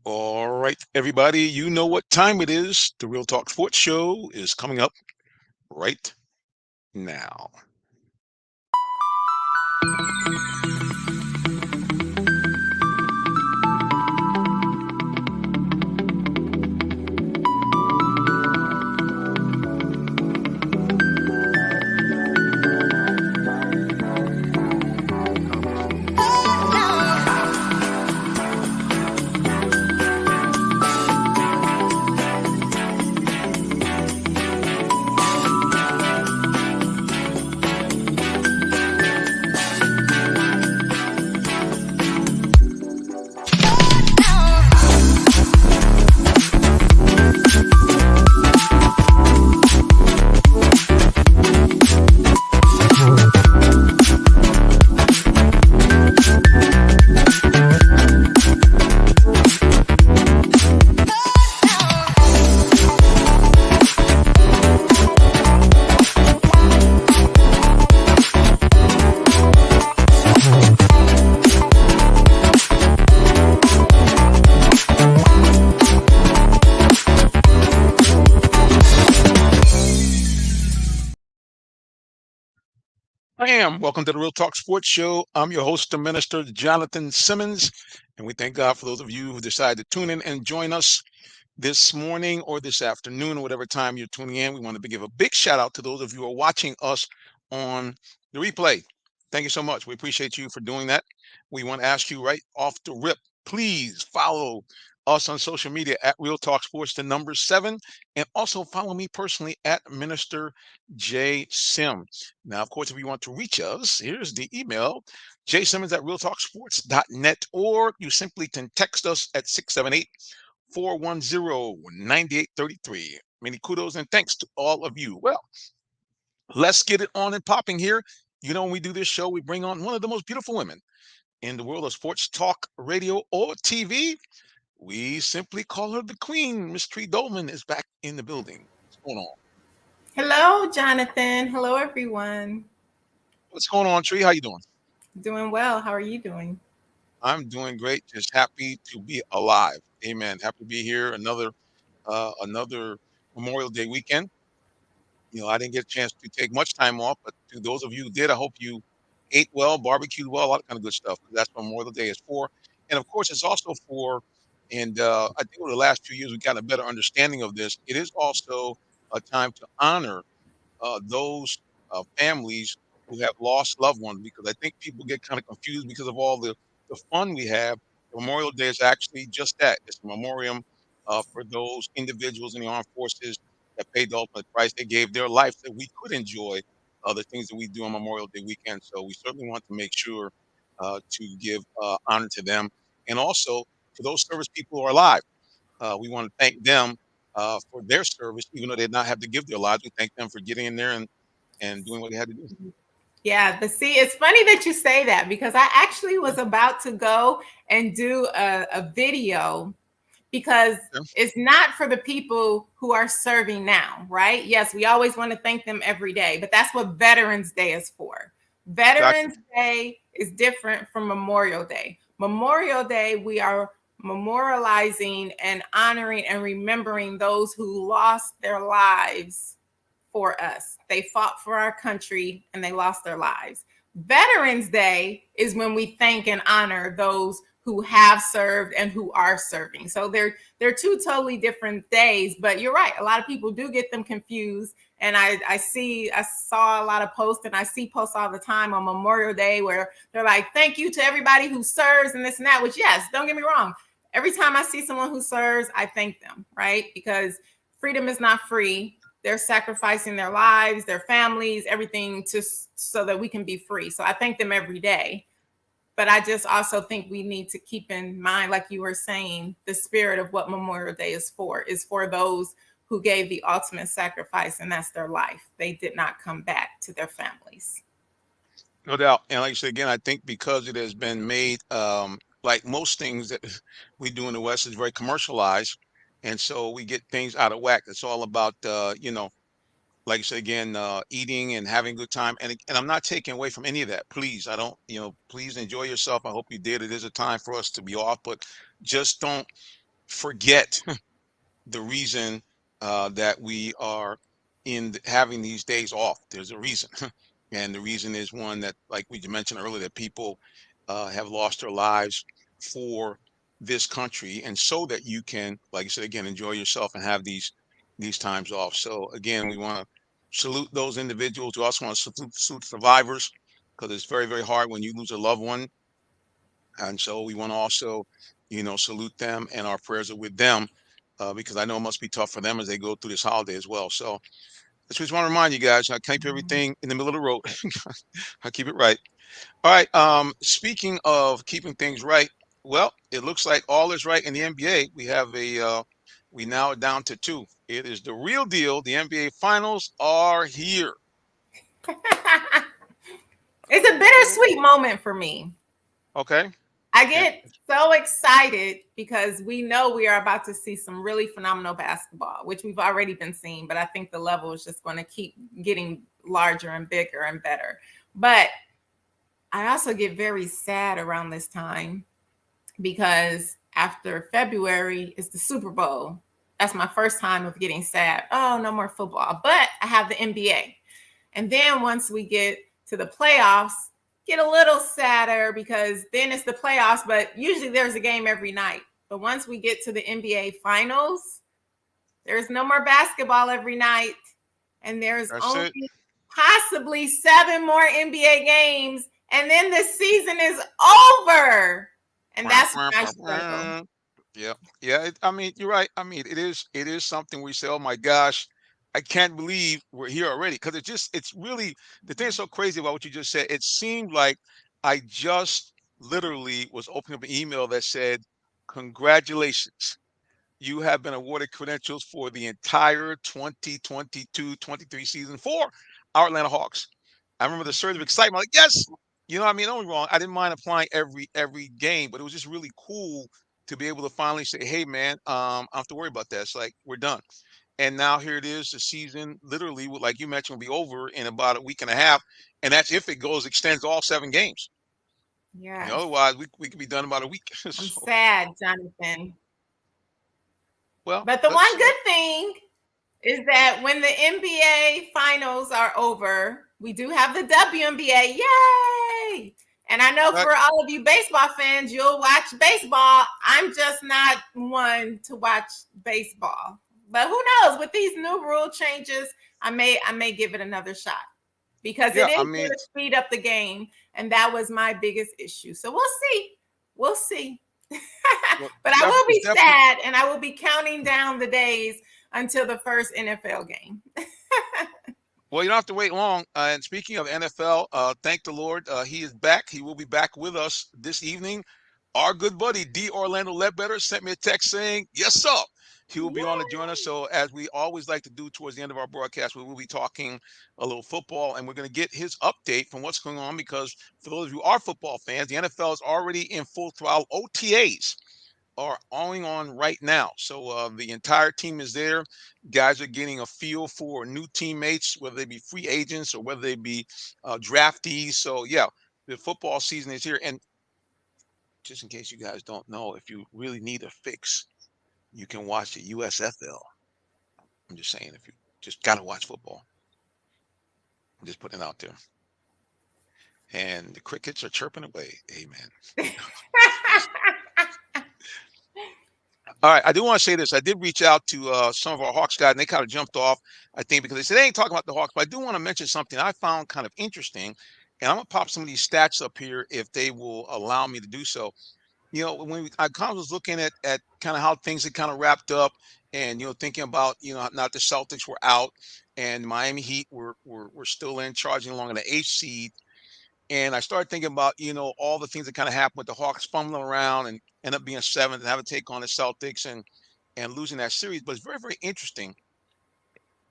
All right, everybody, you know what time it is. The Real Talk Sports Show is coming up right now. Welcome to the Real Talk Sports Show. I'm your host, the minister, Jonathan Simmons, and we thank God for those of you who decided to tune in and join us this morning or this afternoon or whatever time you're tuning in. We want to give a big shout out to those of you who are watching us on the replay. Thank you so much. We appreciate you for doing that. We want to ask you right off the rip, please follow us on social media at Real Talk Sports, the number 7, and also follow me personally at Minister J Sim. Now, of course, if you want to reach us, here's the email, jsimmons at realtalksports.net, or you simply can text us at 678 410 9833. Many kudos and thanks to all of you. Well, let's get it on and popping here. You know, when we do this show, we bring on one of the most beautiful women in the world of sports talk, radio, or TV. We simply call her the Queen. Miss Tree Dolman is back in the building. What's going on? Hello, Jonathan. Hello, everyone. What's going on, Tree? How you doing? Doing well. How are you doing? I'm doing great. Just happy to be alive. Amen. Happy to be here. Another Memorial Day weekend. You know, I didn't get a chance to take much time off, but to those of you who did, I hope you ate well, barbecued well, a lot of kind of good stuff. 'Cause that's what Memorial Day is for. And of course, it's also for, and I think over the last few years, we've gotten a better understanding of this. It is also a time to honor those families who have lost loved ones, because I think people get kind of confused because of all the fun we have. Memorial Day is actually just that. It's a memoriam for those individuals in the armed forces that paid the ultimate price. They gave their life that we could enjoy the things that we do on Memorial Day weekend. So we certainly want to make sure to give honor to them, and also to those service people who are alive. We want to thank them for their service, even though they did not have to give their lives. We thank them for getting in there and doing what they had to do. Yeah, but see, it's funny that you say that because I actually was about to go and do a video because Yeah, it's not for the people who are serving now, right? Yes, we always want to thank them every day, but that's what Veterans Day is for. exactly. Veterans Day is different from Memorial Day. Memorial Day, we are memorializing and honoring and remembering those who lost their lives for us. They fought for our country and they lost their lives. Veterans Day is when we thank and honor those who have served and who are serving. So they're two totally different days, but you're right. A lot of people do get them confused. And I saw a lot of posts and I see posts all the time on Memorial Day where they're like, thank you to everybody who serves and this and that, which yes, don't get me wrong. Every time I see someone who serves, I thank them, right? Because freedom is not free. They're sacrificing their lives, their families, everything to so that we can be free. So I thank them every day. But I just also think we need to keep in mind, like you were saying, the spirit of what Memorial Day is for those who gave the ultimate sacrifice, and that's their life. They did not come back to their families. No doubt. And like you said again, I think because it has been made like most things that we do in the West is very commercialized. And so we get things out of whack. It's all about like you said again, eating and having a good time. And I'm not taking away from any of that. Please, I don't, please enjoy yourself. I hope you did. It is a time for us to be off, but just don't. forget the reason that we are having these days off. There's a reason, and the reason is one that, like we mentioned earlier, that people have lost their lives for this country, and so that you can, like I said again, enjoy yourself and have these times off. So again, we want to salute those individuals. We also want to salute survivors, because it's very, very hard when you lose a loved one, and so we want to also, salute them, and our prayers are with them, because I know it must be tough for them as they go through this holiday as well. So I just want to remind you guys, I keep Mhm. everything in the middle of the road. I keep it right. All right. Speaking of keeping things right, well, it looks like all is right in the NBA. We now are down to two. It is the real deal. The NBA Finals are here. It's a bittersweet moment for me. Okay. I And get so excited because we know we are about to see some really phenomenal basketball, which we've already been seeing, but I think the level is just going to keep getting larger and bigger and better. But I also get very sad around this time because after February is the Super Bowl. That's my first time of getting sad. Oh, no more football. But I have the NBA. And then once we get to the playoffs, get a little sadder because then it's the playoffs, but usually there's a game every night. But once we get to the NBA finals, there's no more basketball every night. And there's that's only it. possibly 7 more NBA games. And then the season is over. And that's when I struggle. Yeah, yeah. I mean, you're right. I mean, it is something we say, oh my gosh, I can't believe we're here already. Because it's really, the thing that's so crazy about what you just said. It seemed like I just literally was opening up an email that said, congratulations, you have been awarded credentials for the entire 2022-23 season for our Atlanta Hawks. I remember the surge of excitement, like, yes, what I mean, don't get me wrong, I didn't mind applying every game, but it was just really cool to be able to finally say, hey man, I don't have to worry about that. It's like we're done. And now here it is, the season literally, like you mentioned, will be over in about a week and a half. And that's if it extends all 7 games. Yes. Otherwise we could be done in about a week. I'm So, sad, Jonathan. well, But the let's one good thing is that when the NBA finals are over, we do have the WNBA. Yay! And I know right. for all of you baseball fans, you'll watch baseball. I'm just not one to watch baseball. But who knows? With these new rule changes, I may give it another shot because it Yeah, is I going mean, to speed up the game, and that was my biggest issue. So we'll see. We'll see. well, But I will it's be definitely. sad, and I will be counting down the days until the first NFL game. Well, you don't have to wait long. And speaking of NFL, thank the Lord, he is back. He will be back with us this evening. Our good buddy D. Orlando Ledbetter sent me a text saying, "Yes, sir." He will be on to join us. Yay. So, as we always like to do towards the end of our broadcast, we will be talking a little football, and we're going to get his update from what's going on. Because for those of you who are football fans, the NFL is already in full throttle. OTAs are going on right now. So the entire team is there. Guys are getting a feel for new teammates, whether they be free agents or whether they be draftees. So yeah, the football season is here. And just in case you guys don't know, if you really need a fix, you can watch the USFL. I'm just saying, if you just gotta watch football, I'm just putting it out there. And the crickets are chirping away. Amen. All right, I do want to say this. I did reach out to some of our Hawks guys, and they kind of jumped off, I think, because they said they ain't talking about the Hawks. But I do want to mention something I found kind of interesting, and I'm gonna pop some of these stats up here if they will allow me to do so. I kind of was looking at kind of how things had kind of wrapped up, and thinking about not the Celtics were out, and Miami Heat were still in, charging along in the eighth seed. And I started thinking about, all the things that kind of happened with the Hawks fumbling around and end up being seventh and have to take on the Celtics and losing that series. But it's very, very interesting.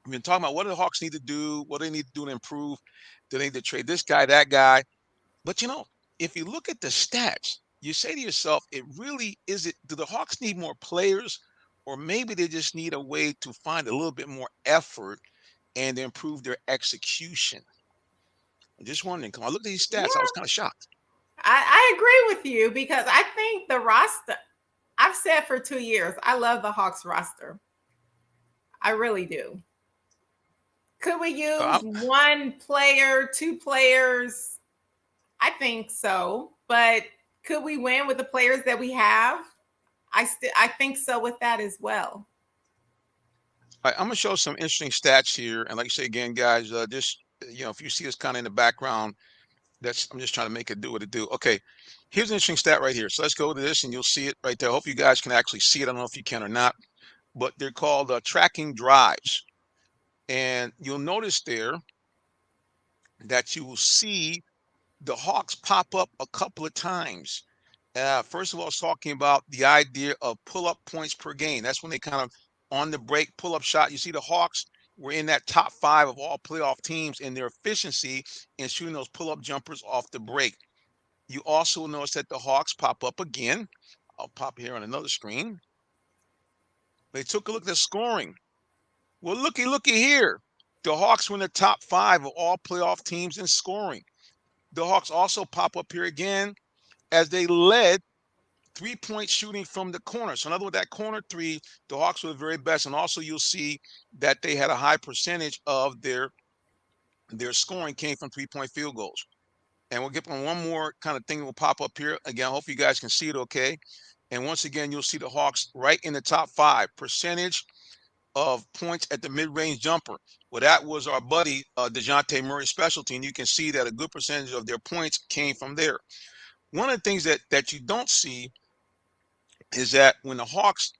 We've been talking about what do the Hawks need to do, what do they need to do to improve. Do they need to trade this guy, that guy? But if you look at the stats, you say to yourself, it really is it, do the Hawks need more players? Or maybe they just need a way to find a little bit more effort and improve their execution. I'm just wondering, because I looked at these stats, I Yeah, was kind of shocked. I agree with you because I think the roster, I I've said for 2 years, I love the Hawks roster. I really do. Could we use I'm, one player, two players? I think so. But could we win with the players that we have? I think so with that as well. I'm gonna show some interesting stats here, and like I say again, guys, just if you see us kind of in the background, I'm just trying to make it do what it do. Okay, here's an interesting stat right here. So let's go to this, and you'll see it right there. I hope you guys can actually see it. I don't know if you can or not, but they're called tracking drives, and you'll notice there that you will see the Hawks pop up a couple of times. First of all, it's talking about the idea of pull-up points per game. That's when they kind of on the break pull-up shot. You see the Hawks were in that top 5 of all playoff teams in their efficiency in shooting those pull-up jumpers off the break. You also notice that the Hawks pop up again. I'll pop here on another screen. They took a look at the scoring. Well, looky here. The Hawks were in the top 5 of all playoff teams in scoring. The Hawks also pop up here again as they led 3-point shooting from the corner. So in other words, that corner three, the Hawks were the very best. And also you'll see that they had a high percentage of their scoring came from 3-point field goals. And we'll get on one more kind of thing that will pop up here. Again, I hope you guys can see it okay. And once again, you'll see the Hawks right in the top 5 percentage of points at the mid-range jumper. Well, that was our buddy DeJounte Murray's specialty, and you can see that a good percentage of their points came from there. One of the things that you don't see is that when the Hawks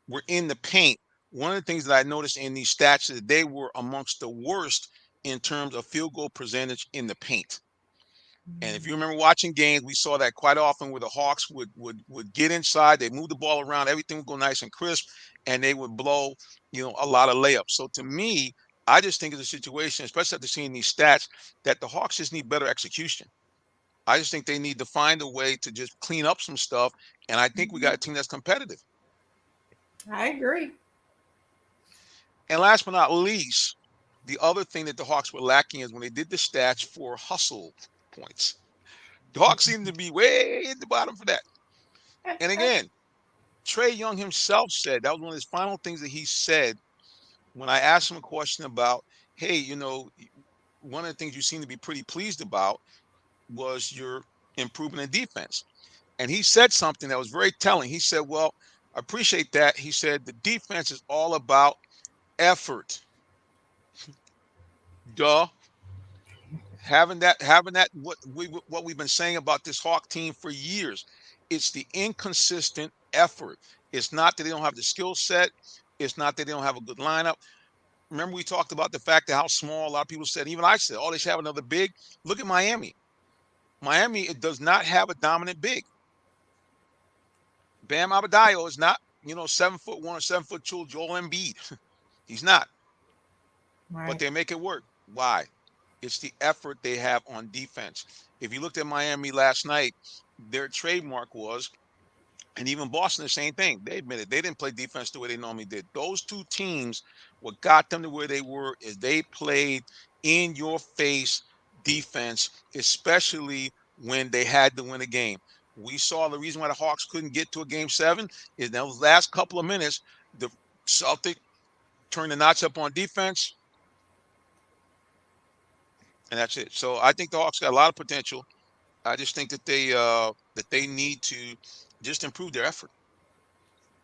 were in the paint, one of the things that I noticed in these stats is that they were amongst the worst in terms of field goal percentage in the paint. And if you remember watching games, we saw that quite often where the Hawks would get inside, they move the ball around, everything would go nice and crisp, and they would blow, a lot of layups. So to me, I just think it's a situation, especially after seeing these stats, that the Hawks just need better execution. I just think they need to find a way to just clean up some stuff, and I think we got a team that's competitive. I agree. And last but not least, the other thing that the Hawks were lacking is when they did the stats for hustle points. The Hawks seem to be way at the bottom for that. And again, Trae Young himself said that was one of his final things that he said when I asked him a question about, hey, one of the things you seem to be pretty pleased about was your improvement in defense. And he said something that was very telling. He said, well, I appreciate that. He said the defense is all about effort. Duh. Having that what we've been saying about this Hawk team for years. It's the inconsistent effort. It's not that they don't have the skill set. It's not that they don't have a good lineup. Remember, we talked about the fact that how small a lot of people said, even I said, oh, they should have another big. Look at Miami. Miami, it does not have a dominant big. Bam Adebayo is not, 7'1" or 7'2" Joel Embiid. He's not. Right. But they make it work. Why? It's the effort they have on defense. If you looked at Miami last night, their trademark was, and even Boston, the same thing. They admitted they didn't play defense the way they normally did. Those two teams, what got them to where they were is they played in your face defense, especially when they had to win a game. We saw the reason why the Hawks couldn't get to a game 7 is those last couple of minutes, the Celtic turned the notch up on defense, and that's it. So I think the Hawks got a lot of potential. I just think that they need to just improve their effort.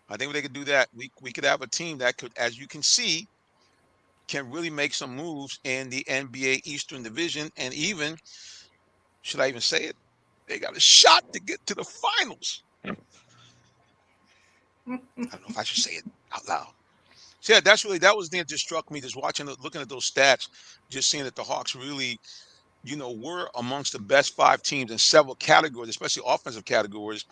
I think if they could do that, we could have a team that could, as you can see, can really make some moves in the NBA Eastern Division, and even, should I even say it, they got a shot to get to the finals. I don't know if I should say it out loud. So yeah, that was the thing that just struck me, just looking at those stats, just seeing that the Hawks really, were amongst the best 5 teams in several categories, especially offensive categories.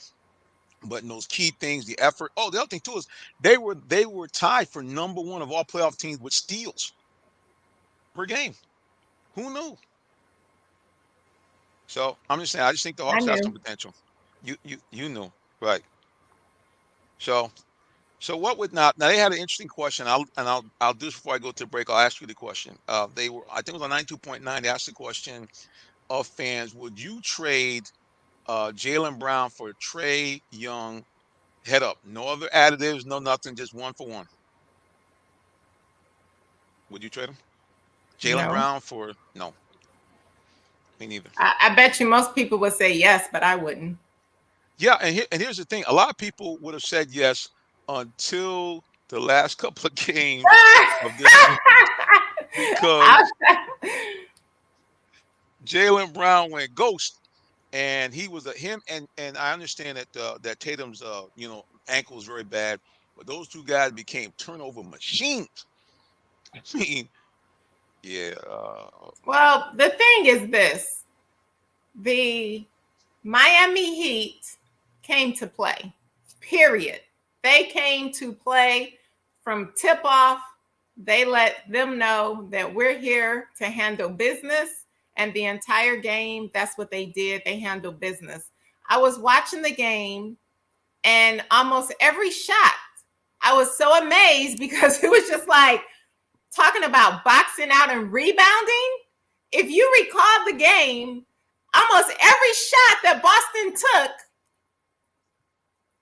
But in those key things, the effort. Oh, the other thing too is they were tied for number 1 of all playoff teams with steals per game. Who knew? So I'm just saying, I just think the I Hawks have some knew. potential. You knew, right? So what would not? Now they had an interesting question. I'll do this before I go to the break. I'll ask you the question. I think it was on 92.9. They asked the question of fans: would you trade Jaylen Brown for Trae Young Head up. No other additives, no nothing, just 1-for-1. Would you trade him? Jaylen No. Brown for no. Me neither. I bet you most people would say yes, but I wouldn't. Yeah, and here's the thing. A lot of people would have said yes until the last couple of games of this season because Jaylen Brown went ghost, and he was him. And I understand that that Tatum's ankle is very bad, but those two guys became turnover machines. I mean, yeah. Well, the thing is this: the Miami Heat came to play. Period. They came to play from tip off. They let them know that we're here to handle business. And the entire game, that's what they did. They handled business. I was watching the game, and almost every shot, I was so amazed because it was just like talking about boxing out and rebounding. If you recall the game, almost every shot that Boston took,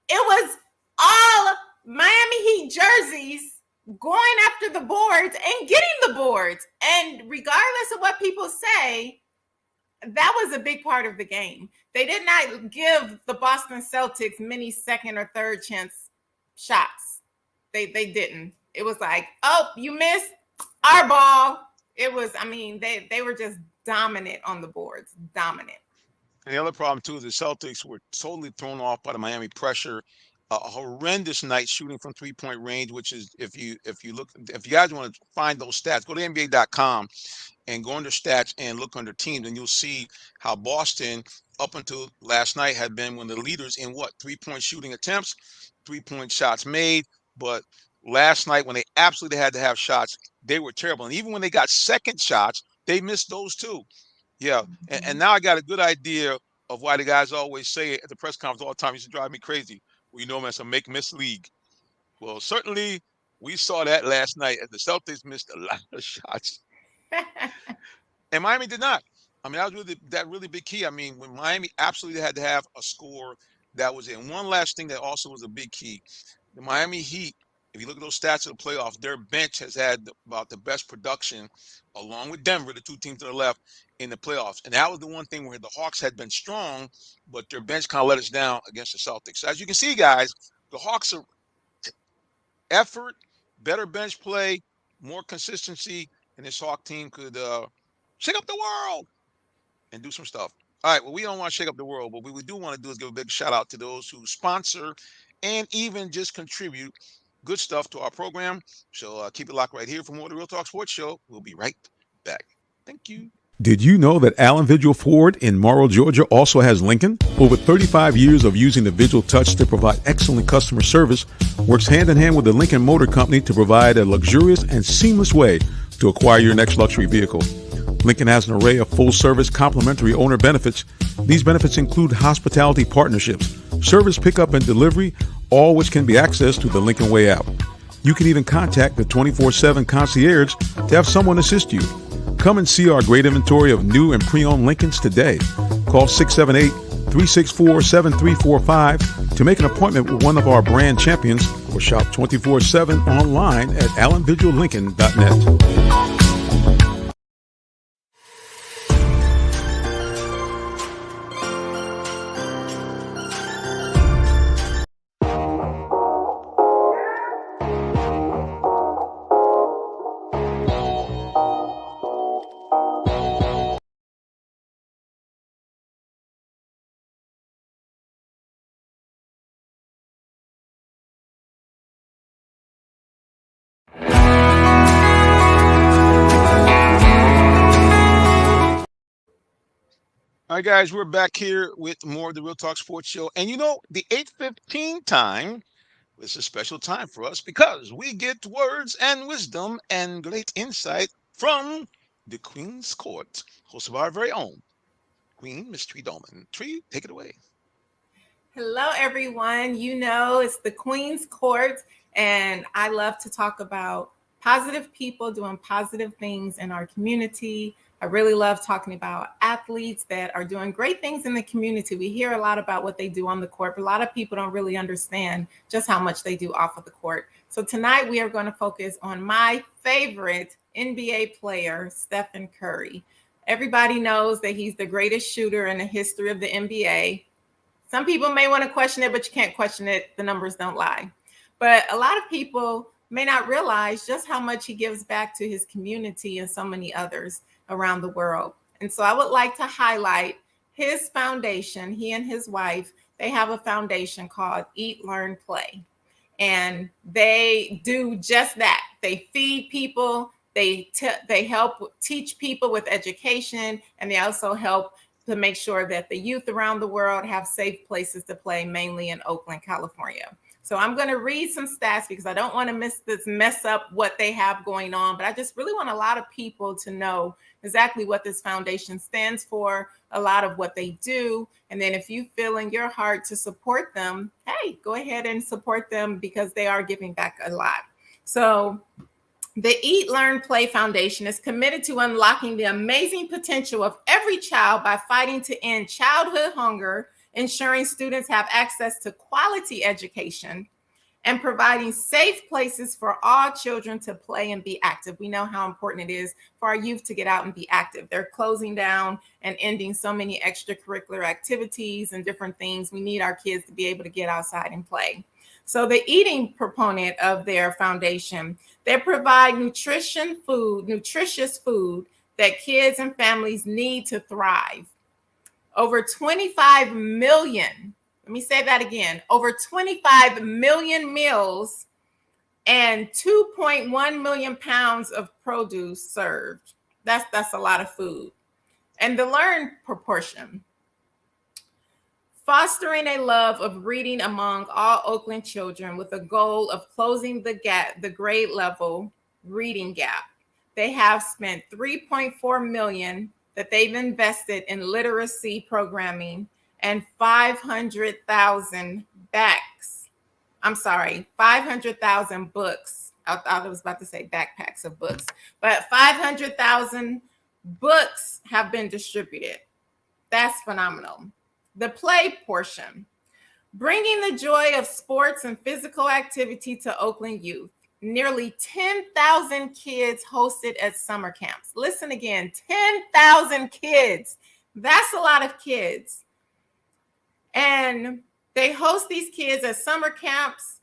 it was all Miami Heat jerseys going after the boards and getting the boards. And regardless of what people say, that was a big part of the game. They did not give the Boston Celtics many second or third chance shots. They didn't. It was like, oh, you missed our ball. It was, I mean, they were just dominant on the boards, dominant. And the other problem too is the Celtics were totally thrown off by the Miami pressure. A horrendous night shooting from 3-point range, which is if you guys want to find those stats, go to NBA.com and go under stats and look under teams, and you'll see how Boston up until last night had been one of the leaders in 3-point shooting attempts, 3-point shots made. But last night, when they absolutely had to have shots, they were terrible. And even when they got second shots, they missed those too. Yeah, and now I got a good idea of why the guys always say it at the press conference all the time. Used to drive me crazy. Well, man, it's a make-miss league. Well, certainly we saw that last night as the Celtics missed a lot of shots, and Miami did not. I mean, that was really big key. I mean, when Miami absolutely had to have a score, that was it. And one last thing that also was a big key: the Miami Heat. If you look at those stats of the playoffs, their bench has had about the best production, along with Denver, the two teams to the left, in the playoffs. And that was the one thing where the Hawks had been strong, but their bench kind of let us down against the Celtics. So as you can see, guys, the Hawks are effort, better bench play, more consistency, and this Hawk team could shake up the world and do some stuff. All right, well, we don't want to shake up the world, but what we do want to do is give a big shout out to those who sponsor and even just contribute good stuff to our program. So keep it locked right here for more of the Real Talk Sports Show. We'll be right back. Thank you. Did you know that Allen Vigil Ford in Morrow, Georgia also has Lincoln? Over 35 years of using the Vigil Touch to provide excellent customer service, works hand in hand with the Lincoln Motor Company to provide a luxurious and seamless way to acquire your next luxury vehicle. Lincoln has an array of full-service complimentary owner benefits. These benefits include hospitality partnerships, service pickup and delivery, all which can be accessed through the Lincoln Way app. You can even contact the 24/7 concierge to have someone assist you. Come and see our great inventory of new and pre-owned Lincolns today. Call 678-364-7345 to make an appointment with one of our brand champions or shop 24/7 online at allenvigillincoln.net. All right, guys, we're back here with more of the Real Talk Sports Show. And the 8:15 time is a special time for us because we get words and wisdom and great insight from the Queen's Court, host of our very own Queen, Miss Tree Dolman. Tree, take it away. Hello, everyone. It's the Queen's Court, and I love to talk about positive people doing positive things in our community, I really love talking about athletes that are doing great things in the community. We hear a lot about what they do on the court, but a lot of people don't really understand just how much they do off of the court. So tonight we are going to focus on my favorite NBA player, Stephen Curry. Everybody knows that he's the greatest shooter in the history of the NBA. Some people may want to question it, but you can't question it. The numbers don't lie. But a lot of people may not realize just how much he gives back to his community and so many others around the world. And so I would like to highlight his foundation. He and his wife, they have a foundation called Eat, Learn, Play. And they do just that. They feed people, they help teach people with education, and they also help to make sure that the youth around the world have safe places to play, mainly in Oakland, California. So I'm going to read some stats because I don't want to mess up what they have going on, but I just really want a lot of people to know exactly what this foundation stands for, a lot of what they do. And then if you feel in your heart to support them, hey, go ahead and support them because they are giving back a lot. So the Eat, Learn, Play Foundation is committed to unlocking the amazing potential of every child by fighting to end childhood hunger, ensuring students have access to quality education, and providing safe places for all children to play and be active. We know how important it is for our youth to get out and be active. They're closing down and ending so many extracurricular activities and different things. We need our kids to be able to get outside and play. So the eating proponent of their foundation, they provide nutritious food that kids and families need to thrive. Over 25 million, let me say that again, over 25 million meals and 2.1 million pounds of produce served. That's a lot of food. And the learn proportion, fostering a love of reading among all Oakland children with a goal of closing the grade level reading gap. They have spent $3.4 million that they've invested in literacy programming and 500,000 books. I thought I was about to say backpacks of books, but 500,000 books have been distributed. That's phenomenal. The play portion, bringing the joy of sports and physical activity to Oakland youth. Nearly 10,000 kids hosted at summer camps. Listen again, 10,000 kids. That's a lot of kids. And they host these kids at summer camps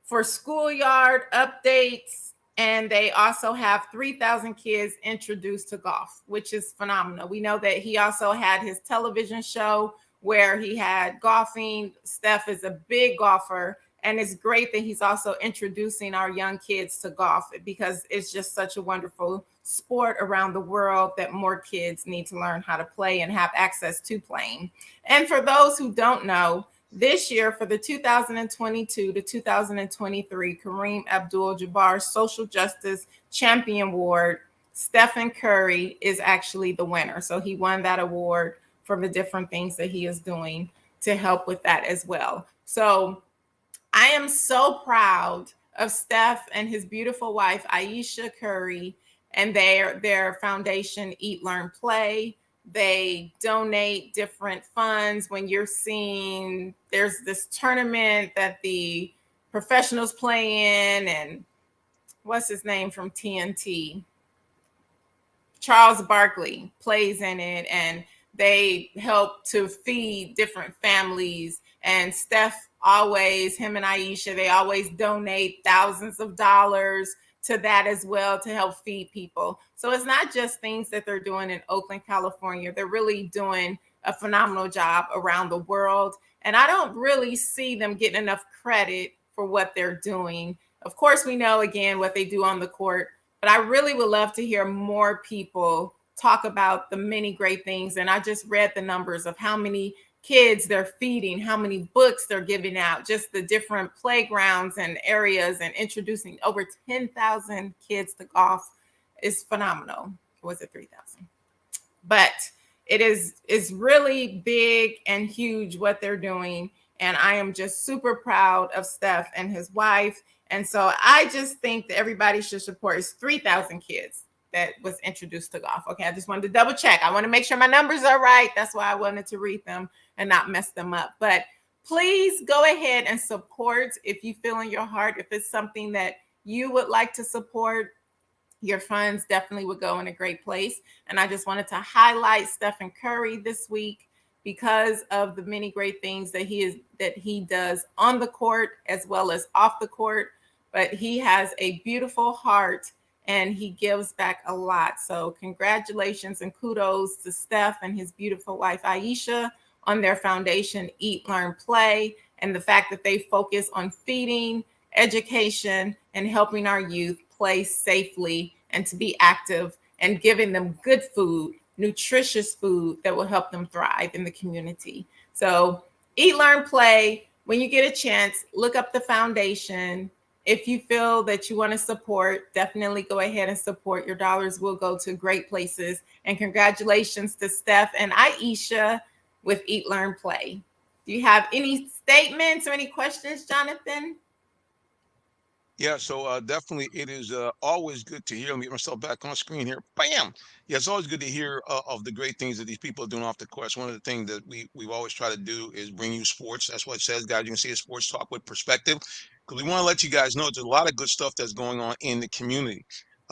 for schoolyard updates. And they also have 3,000 kids introduced to golf, which is phenomenal. We know that he also had his television show where he had golfing. Steph is a big golfer. And it's great that he's also introducing our young kids to golf because it's just such a wonderful sport around the world that more kids need to learn how to play and have access to playing. And for those who don't know, this year for the 2022 to 2023 Kareem Abdul-Jabbar Social Justice Champion Award, Stephen Curry is actually the winner. So he won that award for the different things that he is doing to help with that as well. So I am so proud of Steph and his beautiful wife, Ayesha Curry, and their foundation, Eat, Learn, Play. They donate different funds. When you're seeing there's this tournament that the professionals play in, and what's his name from TNT? Charles Barkley plays in it, and they help to feed different families. And Steph always, him and Ayesha, they always donate thousands of dollars to that as well to help feed people. So it's not just things that they're doing in Oakland, California. They're really doing a phenomenal job around the world. And I don't really see them getting enough credit for what they're doing. Of course, we know, again, what they do on the court, but I really would love to hear more people talk about the many great things. And I just read the numbers of how many kids they're feeding, how many books they're giving out, just the different playgrounds and areas, and introducing over 10,000 kids to golf is phenomenal. Or was it 3,000? But it is really big and huge what they're doing. And I am just super proud of Steph and his wife. And so I just think that everybody should support. It's 3,000 kids. that was introduced to golf. Okay, I just wanted to double check. I want to make sure my numbers are right. That's why I wanted to read them and not mess them up. But please go ahead and support if you feel in your heart, if it's something that you would like to support, your funds definitely would go in a great place. And I just wanted to highlight Stephen Curry this week because of the many great things that he does on the court as well as off the court. But he has a beautiful heart and he gives back a lot. So congratulations and kudos to Steph and his beautiful wife, Aisha, on their foundation, Eat, Learn, Play, and the fact that they focus on feeding, education, and helping our youth play safely and to be active and giving them good food, nutritious food that will help them thrive in the community. So Eat, Learn, Play. When you get a chance, look up the foundation. If you feel that you want to support, definitely go ahead and support. Your dollars will go to great places. And congratulations to Steph and Aisha with Eat, Learn, Play. Do you have any statements or any questions, Jonathan? Yeah, so definitely it is always good to hear. Let me get myself back on screen here. Bam! Yeah, it's always good to hear of the great things that these people are doing off the course. One of the things that we've always tried to do is bring you sports. That's what it says, guys. You can see a sports talk with perspective because we want to let you guys know there's a lot of good stuff that's going on in the community,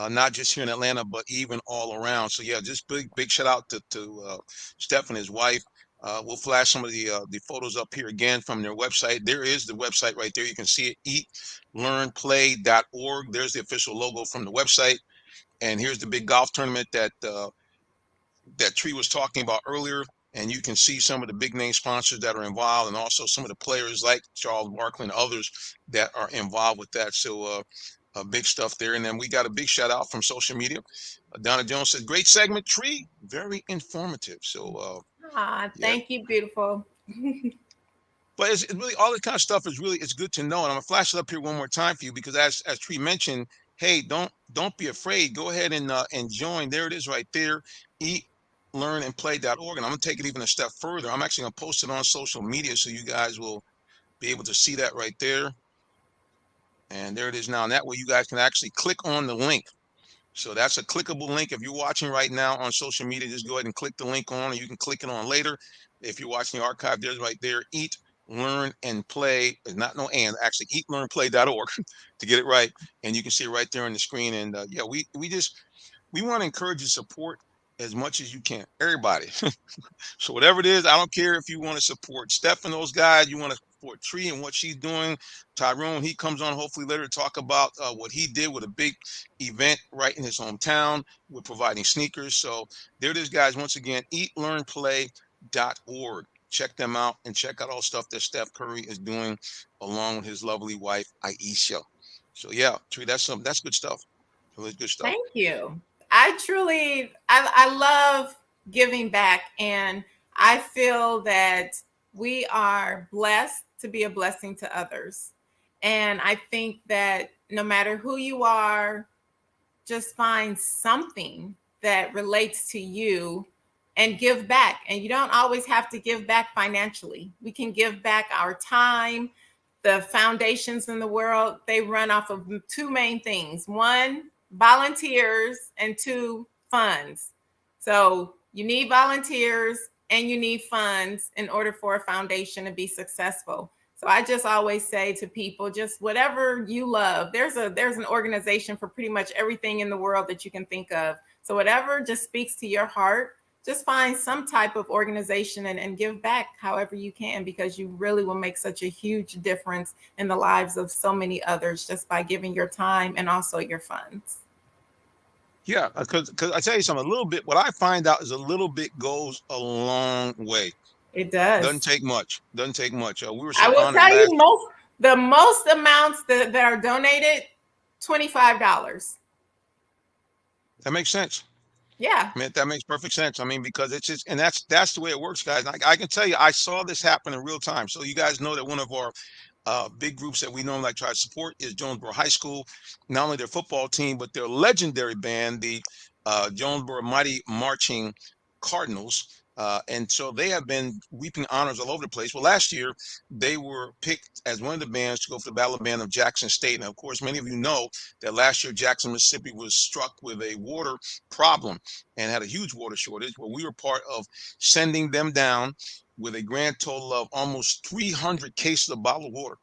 not just here in Atlanta, but even all around. So yeah, just big shout out to Steph and his wife. We'll flash some of the photos up here again from their website. There is the website right there. You can see it, eatlearnplay.org. There's the official logo from the website. And here's the big golf tournament that Tree was talking about earlier. And you can see some of the big name sponsors that are involved and also some of the players like Charles Barkley and others that are involved with that. So big stuff there. And then we got a big shout out from social media. Donna Jones said, great segment, Tree. Very informative. So thank you, beautiful. But it's really all this kind of stuff is really, it's good to know. And I'm gonna flash it up here one more time for you because as Tree mentioned, hey, don't be afraid. Go ahead and join. There it is right there. eatlearnandplay.org. And I'm gonna take it even a step further. I'm actually gonna post it on social media so you guys will be able to see that right there. And there it is now. And that way you guys can actually click on the link. So that's a clickable link. If you're watching right now on social media, just go ahead and click the link on, or you can click it on later. If you're watching the archive, there's right there, Eat, Learn, and Play. It's not no and, actually, eatlearnplay.org to get it right. And you can see it right there on the screen. And yeah, we want to encourage you to support as much as you can. Everybody. So whatever it is, I don't care if you want to support Steph and those guys, you want to support Tree and what she's doing. Tyrone, he comes on hopefully later to talk about what he did with a big event right in his hometown with providing sneakers. So there it is, guys. Once again, eatlearnplay.org. Check them out and check out all stuff that Steph Curry is doing along with his lovely wife, Aisha. So yeah, Tree, that's good stuff. Really good stuff. Thank you. I love giving back, and I feel that we are blessed to be a blessing to others. And I think that no matter who you are, just find something that relates to you and give back. And you don't always have to give back financially. We can give back our time. The foundations in the world, they run off of two main things. One, volunteers, and two, funds. So you need volunteers and you need funds in order for a foundation to be successful. So I just always say to people, just whatever you love, there's an organization for pretty much everything in the world that you can think of. So whatever just speaks to your heart, just find some type of organization and give back however you can, because you really will make such a huge difference in the lives of so many others just by giving your time and also your funds. Yeah, because I tell you something, a little bit, what I find out is a little bit goes a long way. It does. Doesn't take much. Doesn't take much. We were so I will tell you the most amounts that are donated, $25. That makes sense. Yeah. I mean, that makes perfect sense. I mean, because it's just, and that's the way it works, guys. I can tell you, I saw this happen in real time. So you guys know that one of our big groups that we normally try to support is Jonesboro High School. Not only their football team, but their legendary band, the Jonesboro Mighty Marching Cardinals. And so they have been reaping honors all over the place. Well, last year they were picked as one of the bands to go for the Battle Band of Jackson State. And of course, many of you know that last year Jackson, Mississippi was struck with a water problem and had a huge water shortage. Well, we were part of sending them down with a grand total of almost 300 cases of bottled water.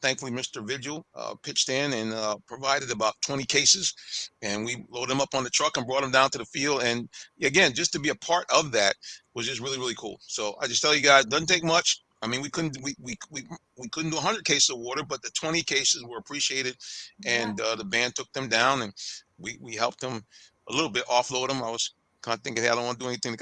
Thankfully, Mr. Vigil pitched in and provided about 20 cases, and we loaded them up on the truck and brought them down to the field. And again, just to be a part of that was just really, really cool. So I just tell you guys, it doesn't take much. I mean, we couldn't do 100 cases of water, but the 20 cases were appreciated, and the band took them down, and we helped them a little bit, offload them. I was kind of thinking, hey, I don't want to do anything.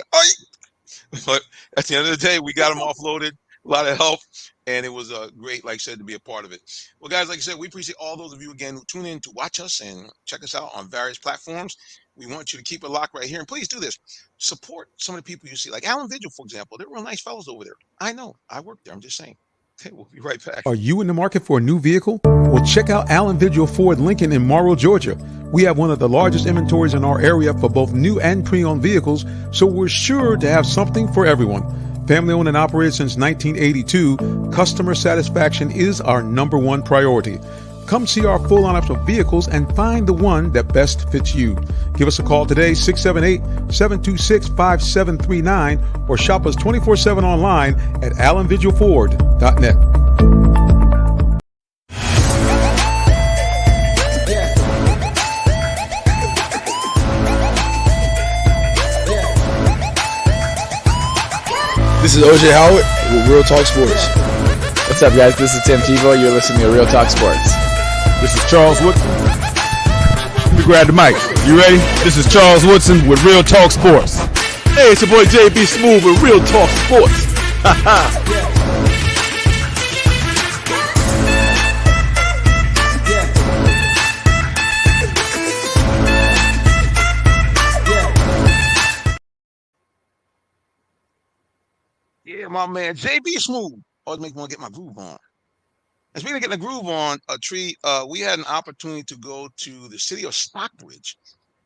But at the end of the day, we got them offloaded. A lot of help, and it was great, like I said, to be a part of it. Well, guys, like I said, we appreciate all those of you again who tune in to watch us and check us out on various platforms. We want you to keep it locked right here, and please do this. Support some of the people you see, like Alan Vigil, for example. They're real nice fellows over there. I know. I work there. I'm just saying. Okay, we'll be right back. Are you in the market for a new vehicle? Well, check out Allen Vigil Ford Lincoln in Morrow, Georgia. We have one of the largest inventories in our area for both new and pre-owned vehicles, so we're sure to have something for everyone. Family owned and operated since 1982, customer satisfaction is our number one priority. Come see our full lineup of vehicles and find the one that best fits you. Give us a call today, 678-726-5739, or shop us 24/7 online at allenvigilford.net. This is OJ Howard with Real Talk Sports. What's up, guys? This is Tim Tebow. You're listening to Real Talk Sports. This is Charles Woodson. Let me grab the mic. You ready? This is Charles Woodson with Real Talk Sports. Hey, it's your boy JB Smooth with Real Talk Sports. Yeah, my man, JB Smooth. Always make me want to get my groove on. And speaking of getting a groove on, a treat, we had an opportunity to go to the city of Stockbridge.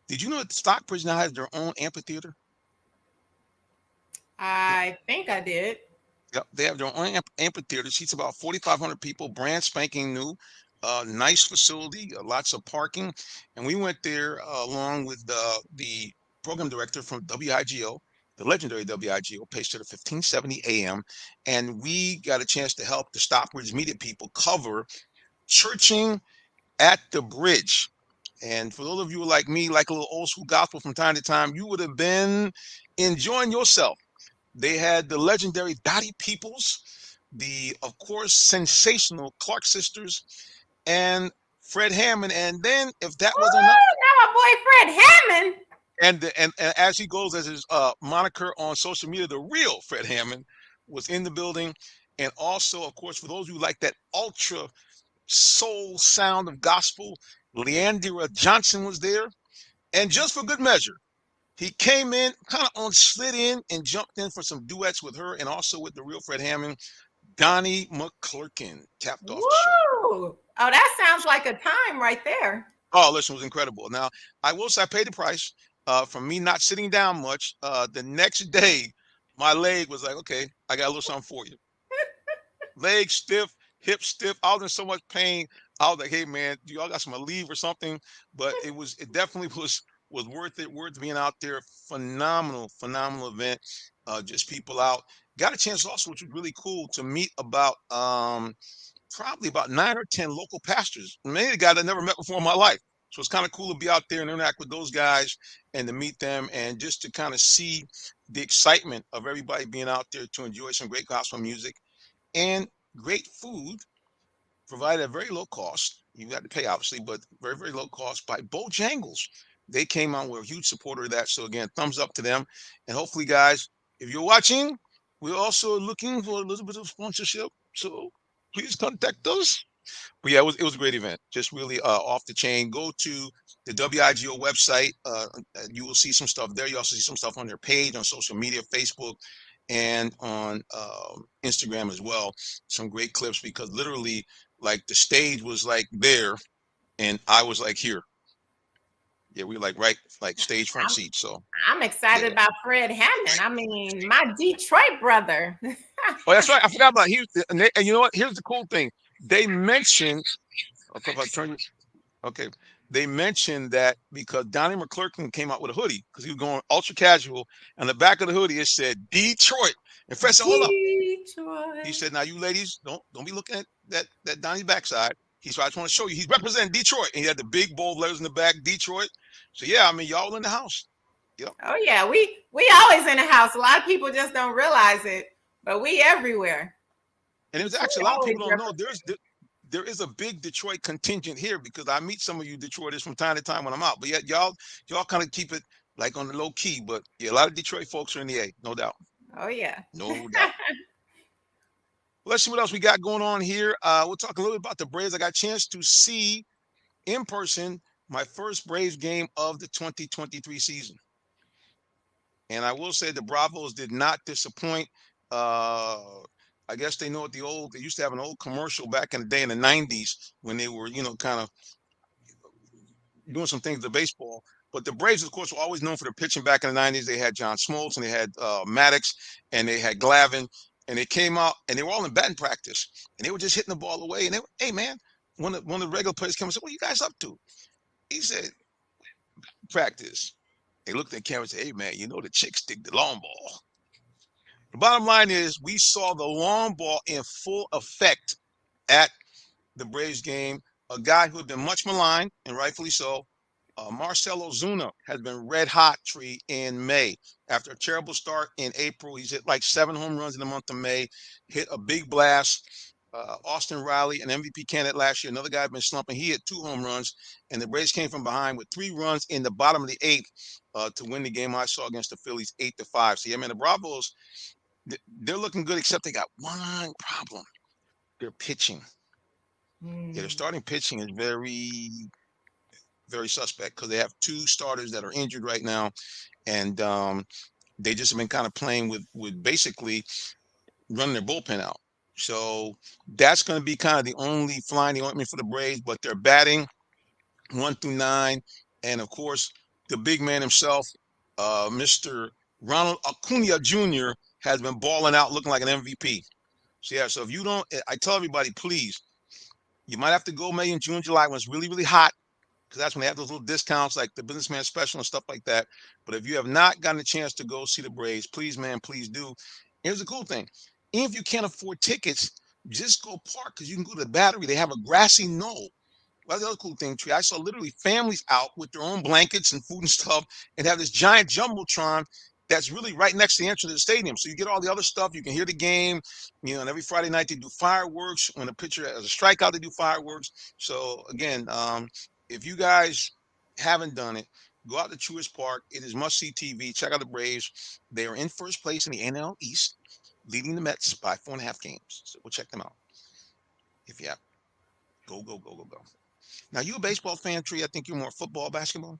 Did you know that Stockbridge now has their own amphitheater? I think I did. Yep, they have their own amphitheater. Seats about 4,500 people, brand spanking new, nice facility, lots of parking. And we went there along with the program director from WIGO, the legendary WIGO, paced at 1570 AM. And we got a chance to help the Stockbridge media people cover churching at the bridge. And for those of you like me, like a little old school gospel from time to time, you would have been enjoying yourself. They had the legendary Dottie Peoples, the, of course, sensational Clark sisters, and Fred Hammond. And then, if that wasn't enough, now my boy Fred Hammond. and as he goes as his moniker on social media, the real Fred Hammond was in the building. And also, of course, for those who like that ultra soul sound of gospel, Leandra Johnson was there. And just for good measure, he came in, kind of slid in and jumped in for some duets with her and also with the real Fred Hammond. Donnie McClurkin tapped off the show. Woo! Oh, that sounds like a time right there. Oh, listen, it was incredible. Now, I will say I paid the price for me not sitting down much. The next day, my leg was like, okay, I got a little something for you. Leg stiff, hip stiff. I was in so much pain. I was like, hey, man, do y'all got some leave or something? But it definitely was worth it, worth being out there. Phenomenal event. Just people out. Got a chance also, which was really cool, to meet about probably about 9 or 10 local pastors. Many of the guys I never met before in my life. So it's kind of cool to be out there and interact with those guys and to meet them and just to kind of see the excitement of everybody being out there to enjoy some great gospel music and great food provided at very low cost. You got to pay, obviously, but very, very low cost by Bojangles. They came out with a huge supporter of that. So again, thumbs up to them. And hopefully, guys, if you're watching, we're also looking for a little bit of sponsorship. So please contact us. But yeah, it was a great event. Just really off the chain. Go to the WIGO website. You will see some stuff there. You also see some stuff on their page, on social media, Facebook, and on Instagram as well. Some great clips, because literally, like, the stage was like there and I was like here. Yeah, we like stage front I'm, seats. So I'm excited yeah. about Fred Hammond. I mean, my Detroit brother. Oh, that's right. I forgot about and you know what? Here's the cool thing. They mentioned. Okay, if I turn. Okay, they mentioned that because Donnie McClurkin came out with a hoodie because he was going ultra casual. And the back of the hoodie it said Detroit. And Fred said, "Hold up." He Detroit. said, "Now you ladies don't be looking at that Donnie's backside." He said, "I just want to show you he's representing Detroit." And he had the big bold letters in the back, Detroit. So yeah, I mean y'all in the house. Yep. Oh yeah, we always in the house. A lot of people just don't realize it, but we everywhere. And it was Detroit actually a lot of always people don't know represents. there is a big Detroit contingent here because I meet some of you Detroiters from time to time when I'm out. But yet y'all kind of keep it like on the low key. But yeah, a lot of Detroit folks are in the A, no doubt. Oh yeah. No doubt. Let's see what else we got going on here. We'll talk a little bit about the Braves. I got a chance to see in person my first Braves game of the 2023 season. And I will say the Bravos did not disappoint. I guess they know what they used to have an old commercial back in the day in the 90s when they were, kind of doing some things to baseball. But the Braves, of course, were always known for their pitching back in the 90s. They had John Smoltz and they had Maddox and they had Glavine. And they came out and they were all in batting practice. And they were just hitting the ball away. And they were, hey, man, one of the regular players came and said, what are you guys up to? He said, practice. They looked at the camera and said, hey, man, the chicks dig the long ball. The bottom line is we saw the long ball in full effect at the Braves game. A guy who had been much maligned, and rightfully so, Marcell Ozuna has been red hot in May. After a terrible start in April, he's hit like 7 home runs in the month of May, hit a big blast. Austin Riley, an MVP candidate last year, another guy had been slumping. He hit 2 home runs, and the Braves came from behind with 3 runs in the bottom of the 8th to win the game I saw against the Phillies 8-5. So, yeah, man, the Bravos, they're looking good, except they got one problem. They're pitching. Yeah, their starting pitching is very, very suspect because they have 2 starters that are injured right now, and they just have been kind of playing with basically running their bullpen out. So that's going to be kind of the only fly in the ointment for the Braves. But they're batting 1 through 9, and of course the big man himself, Mr. Ronald Acuna Jr. has been balling out, looking like an MVP. So yeah, so if you don't, I tell everybody, please, you might have to go May and June, July when it's really, really hot, because that's when they have those little discounts like the businessman special and stuff like that. But if you have not gotten a chance to go see the Braves, please, man, please do. Here's the cool thing. Even if you can't afford tickets, just go park because you can go to the Battery. They have a grassy knoll. Well, that's the other cool thing, Tree. I saw literally families out with their own blankets and food and stuff and have this giant jumbotron that's really right next to the entrance of the stadium. So you get all the other stuff. You can hear the game, and every Friday night they do fireworks. When a pitcher has a strikeout, they do fireworks. So again, if you guys haven't done it, go out to Truist Park. It is must-see TV. Check out the Braves. They are in first place in the NL East, leading the Mets by 4.5 games. So we'll check them out. If you have, go. Now, you a baseball fan, Tree? I think you're more football, basketball.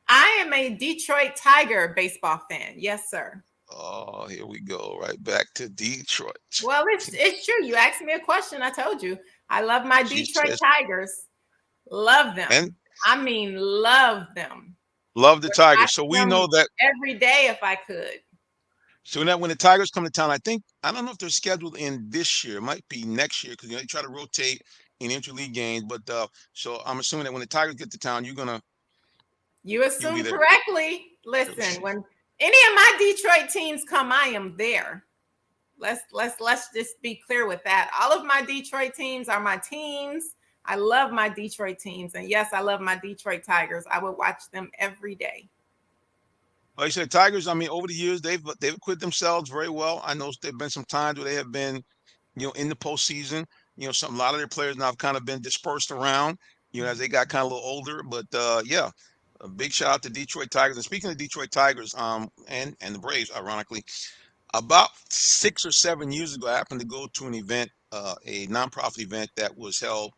I am a Detroit Tiger baseball fan. Yes, sir. Oh, here we go. Right back to Detroit. Well, it's true. You asked me a question. I told you. I love my Detroit Tigers. Love them. And I mean, love them. Love the Tigers. So we know that every day if I could. So that when the Tigers come to town, I don't know if they're scheduled in this year. It might be next year because they try to rotate in interleague games. But so I'm assuming that when the Tigers get to town, you assume correctly. Listen, when any of my Detroit teams come, I am there. Let's just be clear with that. All of my Detroit teams are my teams. I love my Detroit teams, and yes, I love my Detroit Tigers. I would watch them every day. Like I said, Tigers, I mean, over the years, they've acquitted themselves very well. I know there've been some times where they have been, in the postseason. A lot of their players now have kind of been dispersed around, as they got kind of a little older. But yeah, a big shout out to Detroit Tigers. And speaking of Detroit Tigers, and the Braves, ironically, about 6 or 7 years ago, I happened to go to an event, a nonprofit event that was held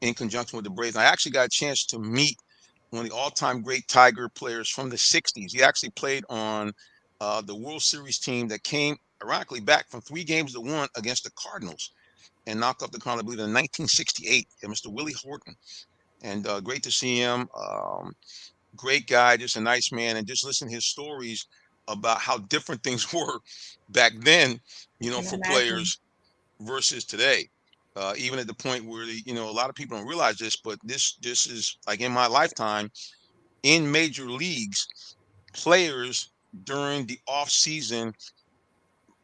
in conjunction with the Braves. And I actually got a chance to meet one of the all-time great Tiger players from the 60s. He actually played on the World Series team that came, ironically, back from 3 games to 1 against the Cardinals and knocked off the Cardinals, I believe, in 1968. Mr. Willie Horton. And great to see him. great guy, just a nice man, and just listen to his stories about how different things were back then, Can for imagine. players versus today. Even at the point where a lot of people don't realize this, but this is like in my lifetime in major leagues, players during the off season,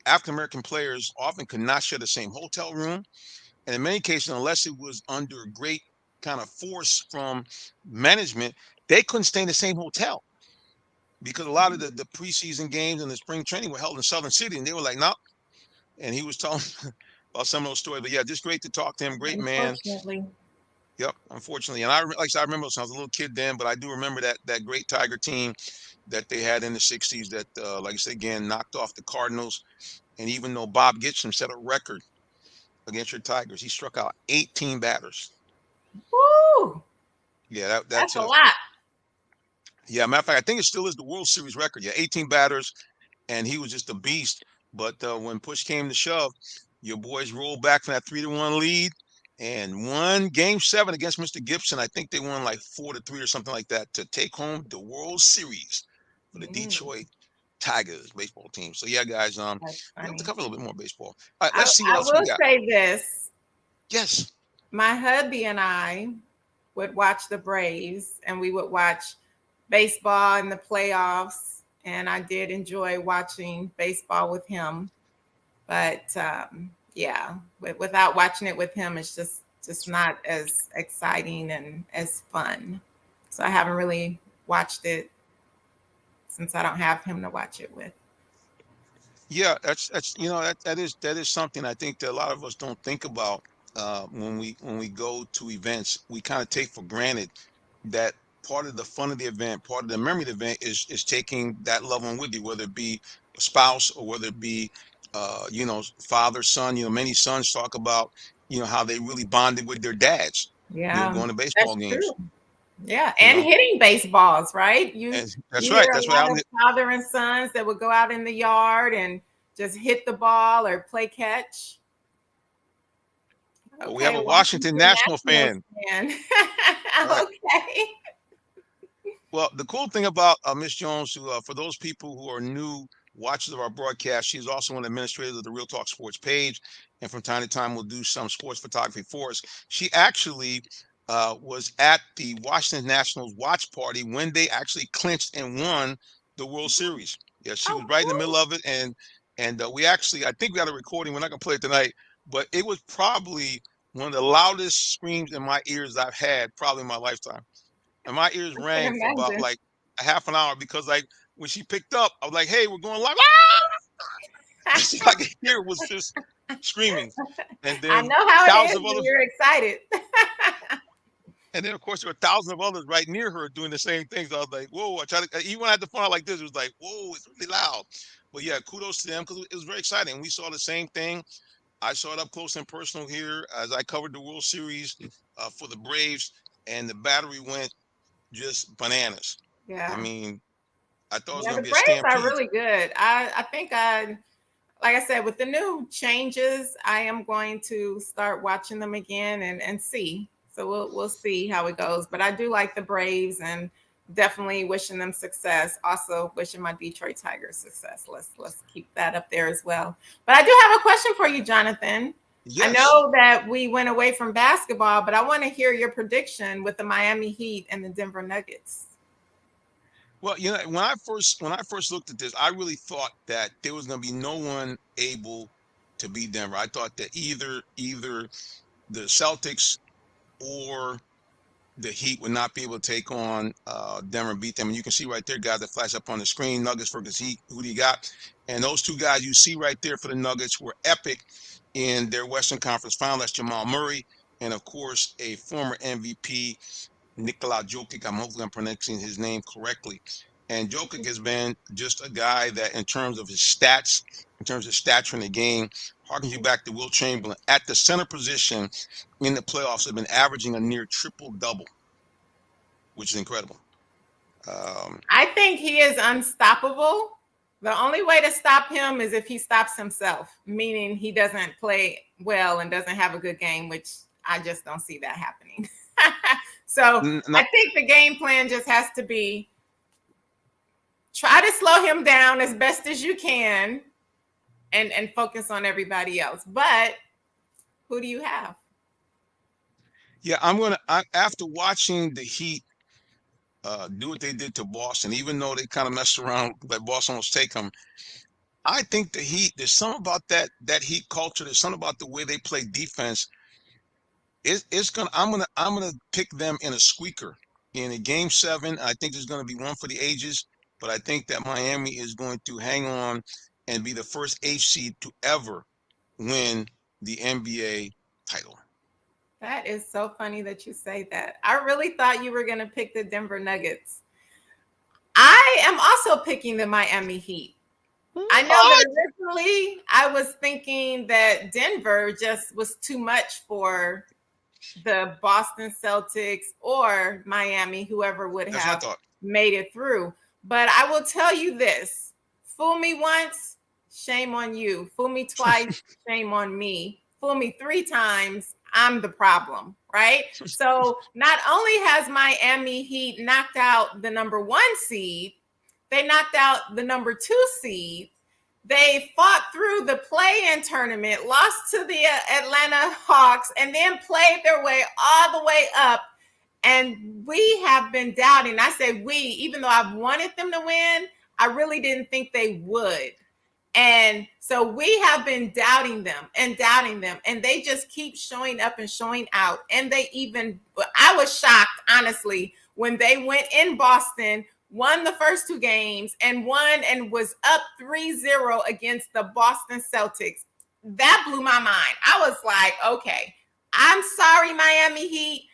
African American players often could not share the same hotel room, and in many cases, unless it was under great kind of force from management, they couldn't stay in the same hotel because a lot of the preseason games and the spring training were held in Southern City, and they were like, "No." And he was telling about some of those stories. But yeah, just great to talk to him. Great man. Unfortunately. Yep, unfortunately, and like I said, I remember since I was a little kid then, but I do remember that great Tiger team that they had in the '60s that, like I said again, knocked off the Cardinals. And even though Bob Gibson set a record against your Tigers, he struck out 18 batters. Woo! Yeah, That's that's a a lot. yeah. Matter of fact, I think it still is the World Series record. Yeah, 18 batters, and he was just a beast. But when push came to shove, your boys rolled back from that 3-1 lead and won Game 7 against Mr. Gibson. I think they won like 4-3 or something like that to take home the World Series for the Mm, Detroit Tigers baseball team. So yeah, guys, that's we have to funny. cover a little bit more baseball. All right, I, let's see what I else we will got. say this. Yes. My hubby and I would watch the Braves, and we would watch baseball in the playoffs. And I did enjoy watching baseball with him. But yeah, without watching it with him, it's just not as exciting and as fun. So I haven't really watched it since I don't have him to watch it with. Yeah, that's that is something I think that a lot of us don't think about when we go to events. We kind of take for granted that part of the fun of the event, part of the memory of the event is taking that loved one with you, whether it be a spouse or whether it be father, son. Many sons talk about how they really bonded with their dads, Yeah, going to that's baseball games. true. Yeah, You and know, hitting baseballs, right? You and you that's right. hear a That's what lot happened. of father and sons that would go out in the yard and just hit the ball or play catch. We have Okay, a Washington Washington National Nationals fan. fan. All right. Okay. Well, the cool thing about Miss Jones, who for those people who are new watchers of our broadcast, she's also an administrator of the Real Talk Sports page, and from time to time will do some sports photography for us. She actually was at the Washington Nationals watch party when they actually clinched and won the World Series. Yeah, she was Oh, right in the middle cool. of it, and we actually, I think we got a recording. We're not gonna play it tonight, but it was probably one of the loudest screams in my ears I've had probably in my lifetime, and my ears I can rang for about imagine. like a half an hour because like when she picked up, I was like, "Hey, we're going live!" That's all I could hear was just screaming, and I then know how it thousands is of when others, you're excited. and then of course there were thousands of others right near her doing the same things. I was like, "Whoa!" I tried to even when I had the phone out like this, it was like, "Whoa, it's really loud." But yeah, kudos to them because it was very exciting. We saw the same thing. I saw it up close and personal here as I covered the World Series for the Braves, and the battery went just bananas. I Yeah. mean, I thought it was Yeah, going the to be a Braves are stampede. really good. I think like I said, with the new changes, I am going to start watching them again and see. So we'll see how it goes. But I do like the Braves and definitely wishing them success. Also wishing my Detroit Tigers success. Let's keep that up there as well. But I do have a question for you, Jonathan. I Yes. know that we went away from basketball, but I want to hear your prediction with the Miami Heat and the Denver Nuggets. Well, when I first looked at this, I really thought that there was going to be no one able to beat Denver. I thought that either the Celtics or the Heat would not be able to take on Denver and beat them. And you can see right there, guys, that flash up on the screen, Nuggets versus Heat. Who do you got? And those two guys you see right there for the Nuggets were epic in their Western Conference Final. That's Jamal Murray and, of course, a former MVP, Nikola Jokic. Hopefully I'm pronouncing his name correctly. And Jokic has been just a guy that, in terms of his stats, in terms of stature in the game, harkens you back to Wilt Chamberlain at the center position in the playoffs. Have been averaging a near triple double, which is incredible. I think he is unstoppable. The only way to stop him is if he stops himself, meaning he doesn't play well and doesn't have a good game, which I just don't see that happening. So No, I think the game plan just has to be try to slow him down as best as you can and focus on everybody else. But who do you have? yeah, after watching the Heat do what they did to Boston, even though they kind of messed around, let Boston almost take them. I think the Heat. There's something about that Heat culture. There's something about the way they play defense. It's gonna. I'm gonna pick them in a squeaker in a game 7. I think there's gonna be one for the ages, but I think that Miami is going to hang on and be the first H seed to ever win the NBA title. That is so funny that you say that. I really thought you were going to pick the Denver Nuggets. I am also picking the Miami Heat. I know that originally I was thinking that Denver just was too much for the Boston Celtics or Miami, whoever would That's what I have thought. made it through. But I will tell you this: fool me once, shame on you. Fool me twice, shame on me. Fool me 3 times, I'm the problem, right? So not only has Miami Heat knocked out the number 1 seed, they knocked out the number 2 seed. They fought through the play-in tournament, lost to the Atlanta Hawks, and then played their way all the way up. And we have been doubting. I say we, even though I've wanted them to win, I really didn't think they would. And so we have been doubting them, and they just keep showing up and showing out. And I was shocked, honestly, when they went in Boston, won the first 2 games, and won and was up 3-0 against the Boston Celtics. That blew my mind. I was like, okay, I'm sorry, Miami Heat.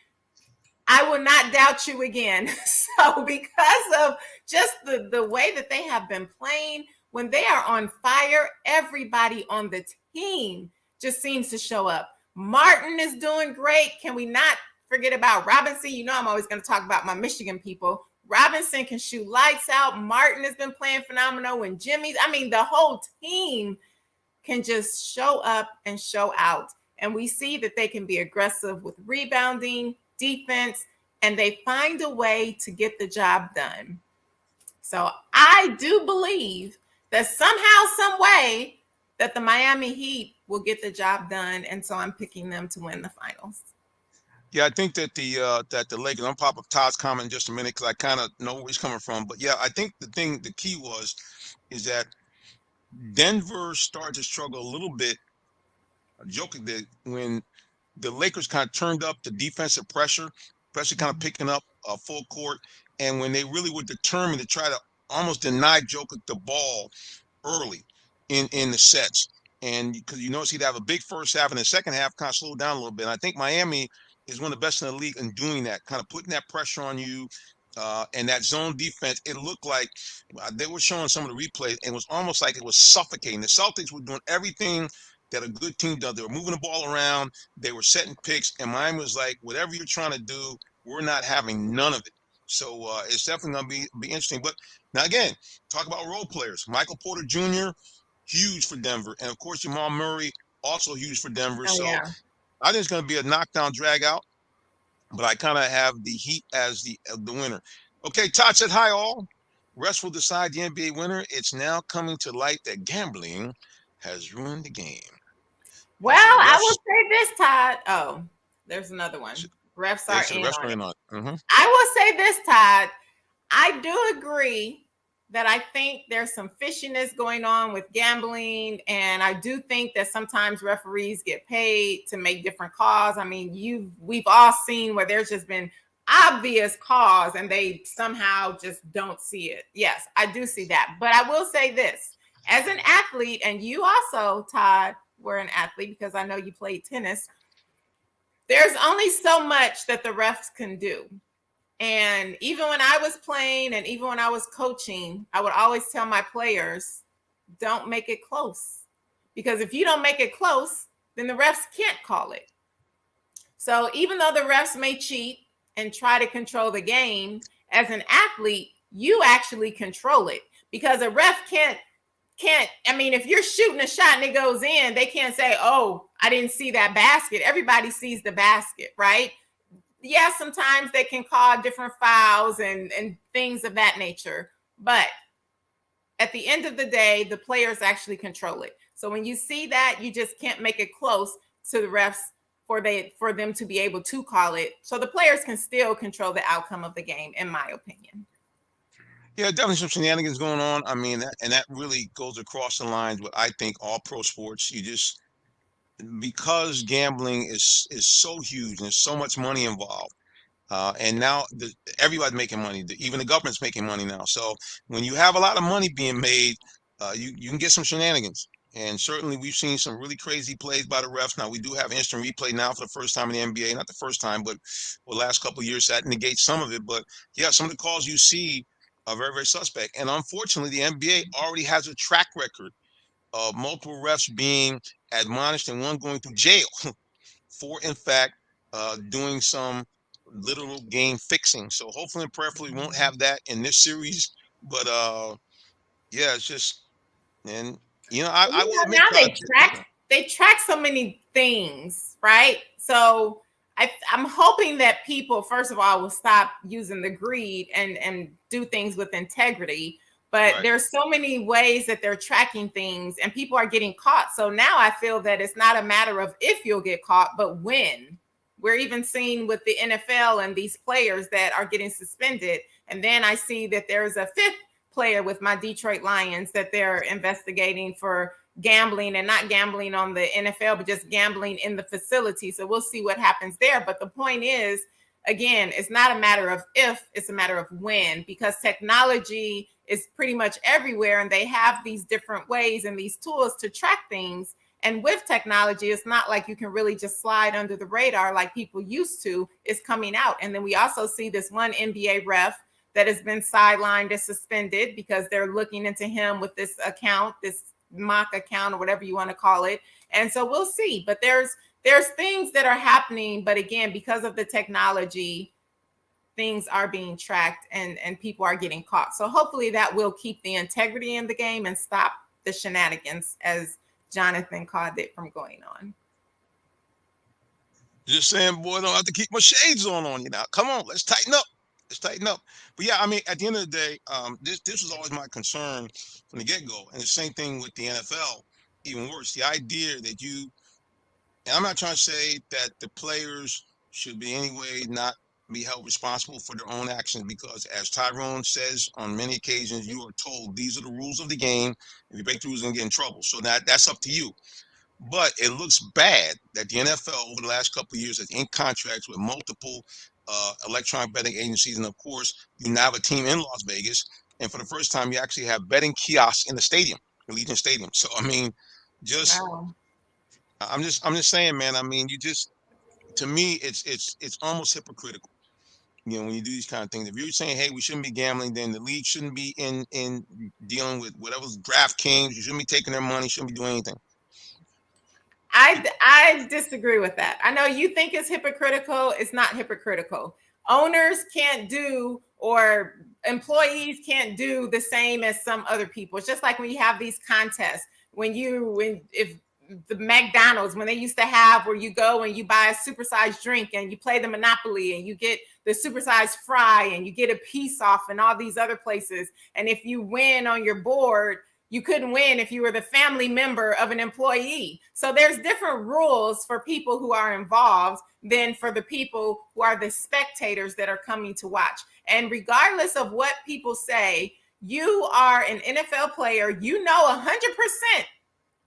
I will not doubt you again. So because of just the way that they have been playing, when they are on fire, everybody on the team just seems to show up. Martin is doing great. Can we not forget about Robinson? You know I'm always going to talk about my Michigan people. Robinson can shoot lights out. Martin has been playing phenomenal. When the whole team can just show up and show out. And we see that they can be aggressive with rebounding, defense, and they find a way to get the job done. So I do believe that somehow, some way, that the Miami Heat will get the job done. And so I'm picking them to win the finals. Yeah, I think that the Lakers. I'll pop up Todd's comment in just a minute because I kind of know where he's coming from. But yeah, I think the key is that Denver started to struggle a little bit. Joking that when the Lakers kind of turned up the defensive pressure, especially kind of picking up full court, and when they really were determined to try to almost deny Jokic the ball early in the sets, and because you notice he'd have a big first half and the second half kind of slowed down a little bit. And I think Miami is one of the best in the league in doing that, kind of putting that pressure on you. And that zone defense, it looked like they were showing some of the replays, and it was almost like it was suffocating. The Celtics were doing everything that a good team does. They were moving the ball around, they were setting picks, and Miami was like, whatever you're trying to do, we're not having none of it. So it's definitely going to be interesting. But now, again, talk about role players. Michael Porter Jr., huge for Denver. And, of course, Jamal Murray, also huge for Denver. Oh, so yeah. I think it's going to be a knockdown, drag out. But I kind of have the Heat as the winner. Okay, Todd said, hi, all. Rest will decide the NBA winner. It's now coming to light that gambling has ruined the game. Well, I will say this, Todd. Oh, there's another one. Refs are in on it. Mm-hmm. I will say this, Todd. I do agree that I think there's some fishiness going on with gambling. And I do think that sometimes referees get paid to make different calls. I mean, we've all seen where there's just been obvious calls and they somehow just don't see it. Yes, I do see that. But I will say this, as an athlete, and you also, Todd, were an athlete because I know you played tennis, there's only so much that the refs can do. And even when I was playing and even when I was coaching, I would always tell my players, don't make it close. Because if you don't make it close, then the refs can't call it. So even though the refs may cheat and try to control the game, as an athlete, you actually control it. Because a ref can't, if you're shooting a shot and it goes in, they can't say, oh, I didn't see that basket. Everybody sees the basket, right? yeah, sometimes they can call different fouls and things of that nature. But at the end of the day, the players actually control it. So when you see that, you just can't make it close to the refs for them to be able to call it. So the players can still control the outcome of the game, in my opinion. Yeah, definitely some shenanigans going on. I mean, that really goes across the lines with, I think, all pro sports. You just, because gambling is so huge and there's so much money involved. And now everybody's making money. Even the government's making money now. So when you have a lot of money being made, you can get some shenanigans. And certainly we've seen some really crazy plays by the refs. Now we do have instant replay now for the first time in the NBA. Not the first time, but for the last couple of years that negates some of it. But yeah, some of the calls you see are very, very suspect. And unfortunately, the NBA already has a track record of multiple refs being admonished and one going to jail for, in fact, doing some literal game fixing. So hopefully and prayerfully we won't have that in this series. But yeah, it's just, and I will admit, Now Todd, they track so many things, right? So I'm hoping that people, first of all, will stop using the greed and do things with integrity. But right. there's so many ways that they're tracking things and people are getting caught. So now I feel that it's not a matter of if you'll get caught, but when. We're even seeing with the NFL and these players that are getting suspended. And then I see that there's a fifth player with my Detroit Lions that they're investigating for gambling, and not gambling on the NFL, but just gambling in the facility. So we'll see what happens there. But the point is, again, it's not a matter of if, it's a matter of when, because technology is pretty much everywhere and they have these different ways and these tools to track things. And with technology, it's not like you can really just slide under the radar like people used to. It's coming out. And then we also see this one NBA ref that has been sidelined and suspended because they're looking into him with this account, this mock account or whatever you want to call it. And so we'll see. But there's things that are happening. But again, because of the technology, things are being tracked and people are getting caught. So hopefully that will keep the integrity in the game and stop the shenanigans, as Jonathan called it, from going on. Just saying, boy, I don't have to keep my shades on you now. Come on, let's tighten up. Let's tighten up. But yeah, I mean, at the end of the day, this was always my concern from the get-go. And the same thing with the NFL, even worse. The idea that and I'm not trying to say that the players should be anyway not be held responsible for their own actions, because as Tyrone says on many occasions, you are told these are the rules of the game. If you break the rules, you're gonna get in trouble. So that's up to you. But it looks bad that the NFL over the last couple of years has inked contracts with multiple electronic betting agencies. And of course, you now have a team in Las Vegas. And for the first time, you actually have betting kiosks in the stadium, Allegiant Stadium. So, I mean, Wow. I'm just saying, man, I mean, to me, it's almost hypocritical. When you do these kind of things. If you're saying, hey, we shouldn't be gambling, then the league shouldn't be in dealing with whatever's DraftKings. You shouldn't be taking their money, shouldn't be doing anything. I disagree with that. I know you think it's hypocritical. It's not hypocritical. Owners can't do, or employees can't do the same as some other people. It's just like when you have these contests, if the McDonald's, when they used to have where you go and you buy a supersized drink and you play the Monopoly and you get the supersized fry and you get a piece off, and all these other places. And if you win on your board, you couldn't win if you were the family member of an employee. So there's different rules for people who are involved than for the people who are the spectators that are coming to watch. And regardless of what people say, you are an NFL player, 100%.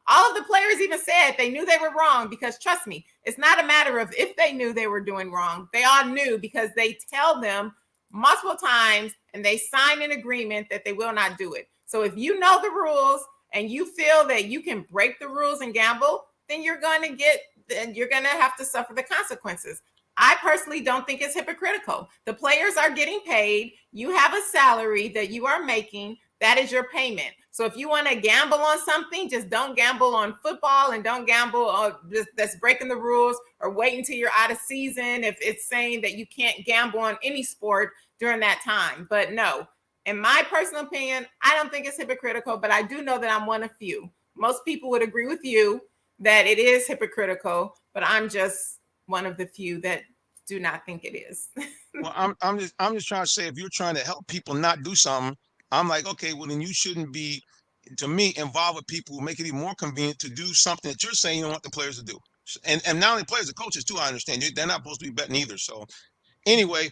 All of the players even said they knew they were wrong, because trust me, it's not a matter of if they knew they were doing wrong. They all knew, because they tell them multiple times and they sign an agreement that they will not do it. So if you know the rules and you feel that you can break the rules and gamble, then you're going to have to suffer the consequences. I personally don't think it's hypocritical. The players are getting paid. You have a salary that you are making. That is your payment. So if you want to gamble on something, just don't gamble on football, and don't gamble on that's breaking the rules, or wait until you're out of season if it's saying that you can't gamble on any sport during that time. But no, in my personal opinion, I don't think it's hypocritical, but I do know that I'm one of few. Most people would agree with you that it is hypocritical, but I'm just one of the few that do not think it is. Well, I'm just trying to say, if you're trying to help people not do something, I'm like, okay, well then you shouldn't be, to me, involved with people who make it even more convenient to do something that you're saying you don't want the players to do. And not only players, the coaches too. I understand they're not supposed to be betting either. So anyway,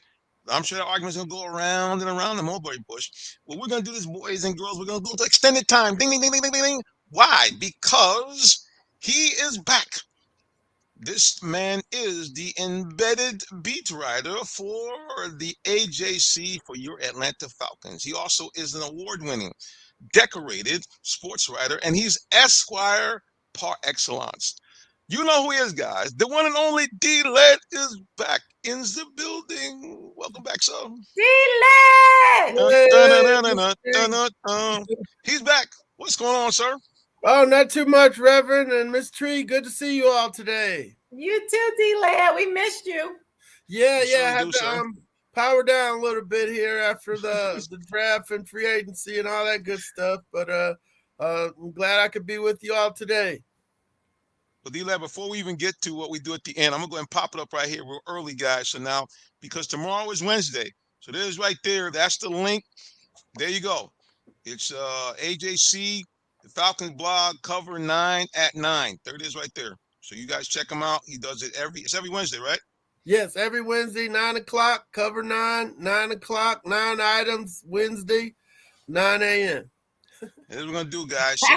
I'm sure the argument's gonna go around and around the mulberry bush. Well, we're gonna do this, boys and girls. We're gonna go to extended time. Ding, ding, ding, ding, ding, ding, ding. Why? Because he is back. This man is the embedded beat writer for the AJC for your Atlanta Falcons. He also is an award-winning, decorated sports writer, and he's Esquire par excellence. You know who he is, guys. The one and only D-Led is back in the building. Welcome back, sir. He's back. What's going on, sir? Oh, not too much, Reverend and Miss Tree. Good to see you all today. You too, D-Led. We missed you. Yeah, You I certainly have do, to power down a little bit here after the draft and free agency and all that good stuff. But I'm glad I could be with you all today. Well, D-Lab, before we even get to what we do at the end, I'm going to go ahead and pop it up right here real early, guys. So now, because tomorrow is Wednesday, so there's right there. That's the link. There you go. It's AJC, the Falcons blog, cover 9 at 9. There it is right there. So you guys check him out. He does it it's every Wednesday, right? Yes, every Wednesday, 9 o'clock, cover 9, 9 o'clock, 9 items, Wednesday, 9 a.m. That's what we're going to do, guys. So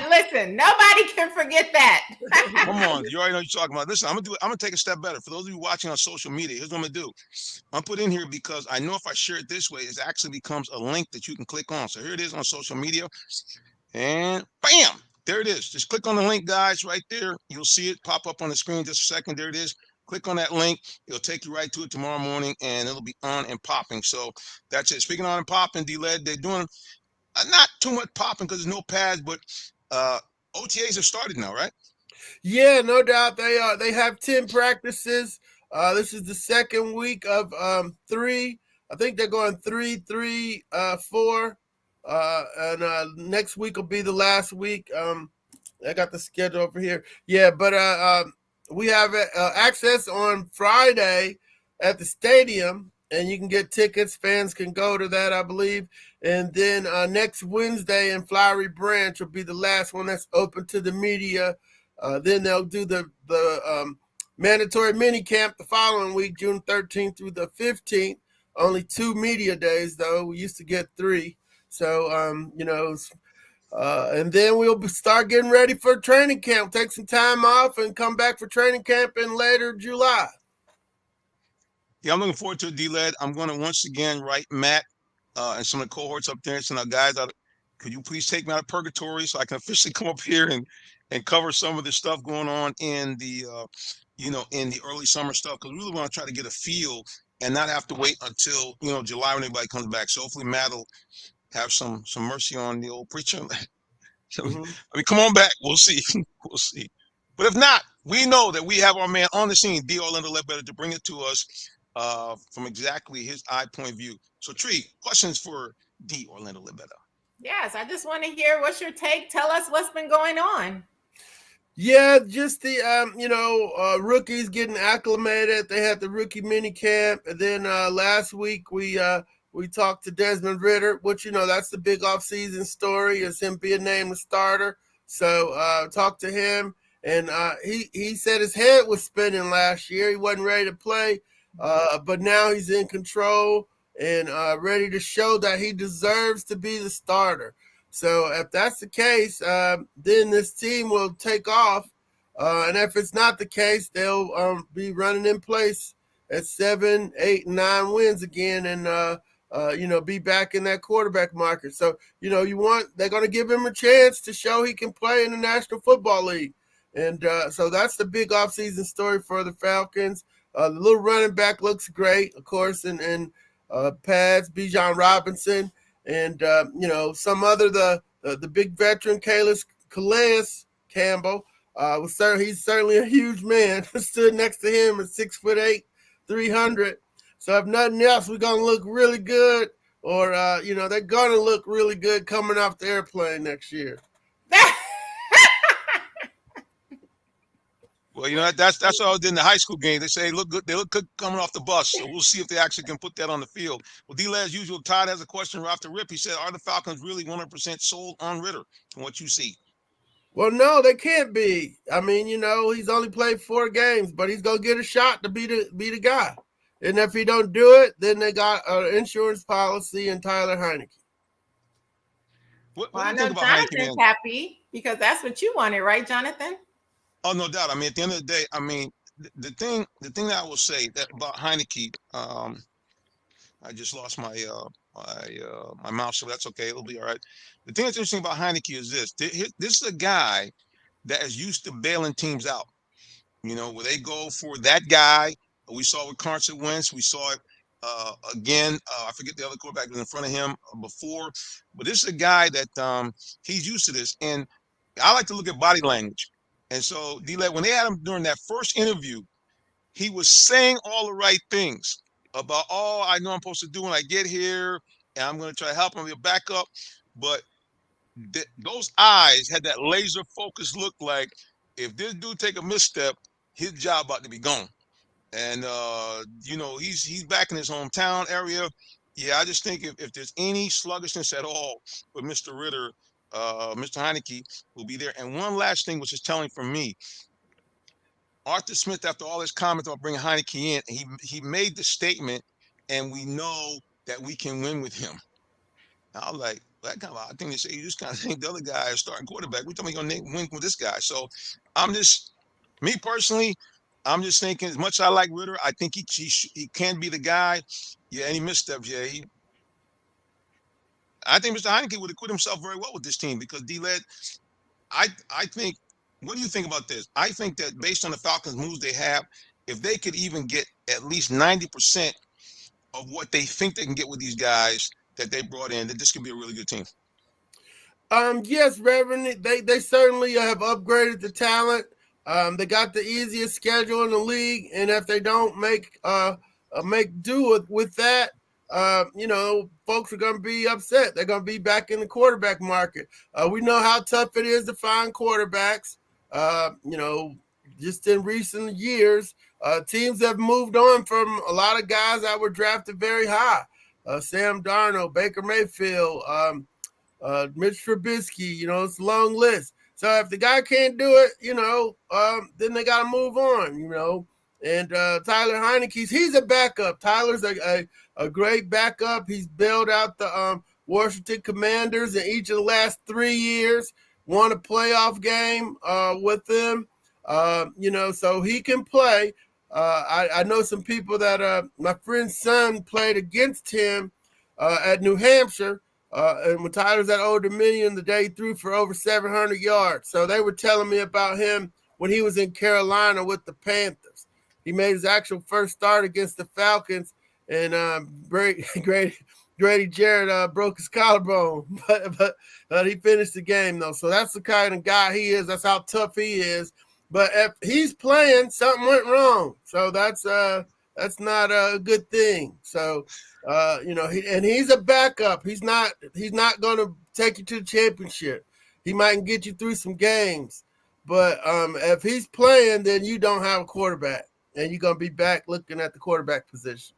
Listen, nobody can forget that. Come on. You already know what you're talking about. Listen, I'm going to take a step better. For those of you watching on social media, here's what I'm going to do. I'm going to put in here because I know if I share it this way, it actually becomes a link that you can click on. So here it is on social media. And bam, there it is. Just click on the link, guys, right there. You'll see it pop up on the screen just a second. There it is. Click on that link. It'll take you right to it tomorrow morning, and it'll be on and popping. So that's it. Speaking on and popping, D-Led, they're doing not too much popping because there's no pads, but OTAs have started now, right? Yeah, no doubt they are. They have 10 practices. This is the second week of 3. I think they're going 3, 3, 4. And next week will be the last week. I got the schedule over here. Yeah, but we have access on Friday at the stadium, and you can get tickets. Fans can go to that, I believe. And then next Wednesday in Flowery Branch will be the last one that's open to the media. Then they'll do the mandatory mini camp the following week, June 13th through the 15th. Only 2 media days, though. We used to get 3. So, and then we'll start getting ready for training camp, take some time off, and come back for training camp in later July. Yeah, I'm looking forward to it, D-Led. I'm going to once again write Matt and some of the cohorts up there and some of the guys out. Could you please take me out of purgatory so I can officially come up here and cover some of the stuff going on in the, in the early summer stuff? Because we really want to try to get a feel and not have to wait until, July when everybody comes back. So hopefully Matt will have some mercy on the old preacher. I mean, come on back. We'll see. We'll see. But if not, we know that we have our man on the scene, D. Orlando Ledbetter, to bring it to us from exactly his eye point view. So, Tree, questions for D. Orlando Ledbetter? Yes, I just want to hear what's your take. Tell us what's been going on. Yeah, just the rookies getting acclimated. They had the rookie mini camp, and then last week we talked to Desmond Ridder, which that's the big offseason story, is him being named the starter. So talked to him, and he said his head was spinning last year. He wasn't ready to play, but now he's in control and ready to show that he deserves to be the starter. So if that's the case, then this team will take off. And if it's not the case, they'll be running in place at 7, 8, 9 wins again, and be back in that quarterback market. So they're going to give him a chance to show he can play in the National Football League, and so that's the big offseason story for the Falcons. The little running back looks great, of course, and pads, Bijan Robinson. And, some other, the big veteran, Calais Campbell, he's certainly a huge man. Stood next to him at 6'8", 300. So if nothing else, we're going to look really good, or, they're going to look really good coming off the airplane next year. Well, that's all I did in the high school game. They say look good. They look good coming off the bus. So we'll see if they actually can put that on the field. Well, D-Led, as usual, Todd has a question right off the rip. He said, "Are the Falcons really 100% sold on Ritter from what you see?" Well, no, they can't be. I mean, he's only played 4 games, but he's gonna get a shot to be the guy. And if he don't do it, then they got an insurance policy and Tyler Heineke. What Well, do I you know think about Heineke, man? Jonathan's happy because that's what you wanted, right, Jonathan? Oh, no doubt. I mean, at the end of the day, I mean, the thing that I will say that about Heineke, I just lost my mouse, so that's okay. It'll be all right. The thing that's interesting about Heineke is this: this is a guy that is used to bailing teams out. Where they go for that guy. We saw it with Carson Wentz. We saw it again. I forget the other quarterback was in front of him before, but this is a guy that he's used to this. And I like to look at body language. And so, D-Led, when they had him during that first interview, he was saying all the right things about, oh, I know I'm supposed to do when I get here, and I'm going to try to help him be a backup. But those eyes had that laser focused look like if this dude take a misstep, his job about to be gone. And he's back in his hometown area. Yeah, I just think if there's any sluggishness at all with Mr. Ritter, Mr. Heineke will be there. And one last thing, which is telling for me, Arthur Smith, after all his comments about bringing Heineke in, he made the statement, and we know that we can win with him. I was like, that kind of, I think they say you just kind of think the other guy is starting quarterback. We thought we're going to win with this guy. So me personally, I'm just thinking, as much as I like Ritter, I think he can be the guy. Yeah, any missteps, yeah. I think Mr. Heineke would acquit himself very well with this team because D-Led, I think, what do you think about this? I think that based on the Falcons' moves they have, if they could even get at least 90% of what they think they can get with these guys that they brought in, that this could be a really good team. Yes, Reverend. They certainly have upgraded the talent. They got the easiest schedule in the league, and if they don't make do with that, folks are going to be upset. They're going to be back in the quarterback market. We know how tough it is to find quarterbacks. Just in recent years, teams have moved on from a lot of guys that were drafted very high. Sam Darnold, Baker Mayfield, Mitch Trubisky, it's a long list. So if the guy can't do it, then they got to move on, And Tyler Heineke, he's a backup. Tyler's a great backup. He's bailed out the Washington Commanders in each of the last 3 years, won a playoff game with them, so he can play. I know some people that my friend's son played against him at New Hampshire. And when Tyler's at Old Dominion, the day he threw for over 700 yards. So they were telling me about him when he was in Carolina with the Panthers. He made his actual first start against the Falcons, and Grady Jarrett broke his collarbone, but he finished the game, though. So that's the kind of guy he is. That's how tough he is. But if he's playing, something went wrong. So that's not a good thing. So, he's a backup. He's not going to take you to the championship. He might get you through some games. But if he's playing, then you don't have a quarterback. And you're going to be back looking at the quarterback position.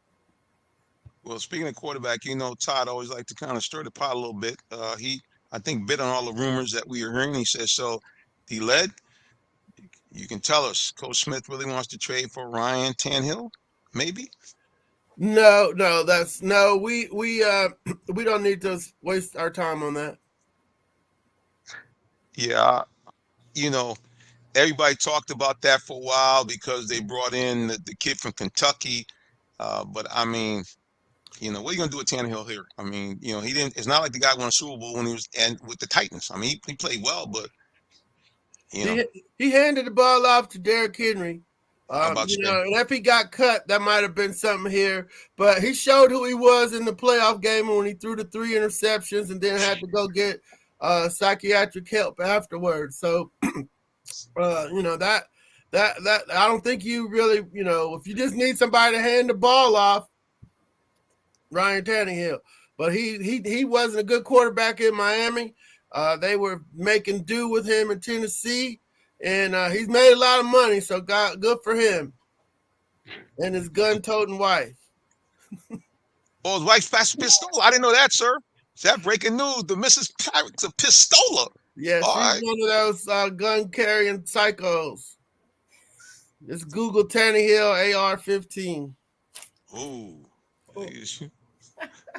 Well, speaking of quarterback, Todd always liked to kind of stir the pot a little bit. He, I think, bit on all the rumors that we are hearing. He says, so D-Led, you can tell us, Coach Smith really wants to trade for Ryan Tannehill, maybe? No, we don't need to waste our time on that. Yeah, everybody talked about that for a while because they brought in the kid from Kentucky. But I mean, what are you going to do with Tannehill here? I mean, he didn't. It's not like the guy won a Super Bowl when he was with the Titans. I mean, he played well, but he handed the ball off to Derrick Henry. And if he got cut, that might have been something here. But he showed who he was in the playoff game when he threw the 3 interceptions and then had to go get psychiatric help afterwards. So, that I don't think you really, if you just need somebody to hand the ball off, Ryan Tannehill. But he wasn't a good quarterback in Miami. They were making do with him in Tennessee. and he's made a lot of money. So good for him and his gun-toting wife. Oh, his wife's Pastor Pistola. I didn't know that, sir. Is that breaking news? The Mrs. Pirates of Pistola. Yeah, All she's right. one of those gun-carrying psychos. It's Google Tannehill AR-15. Ooh. So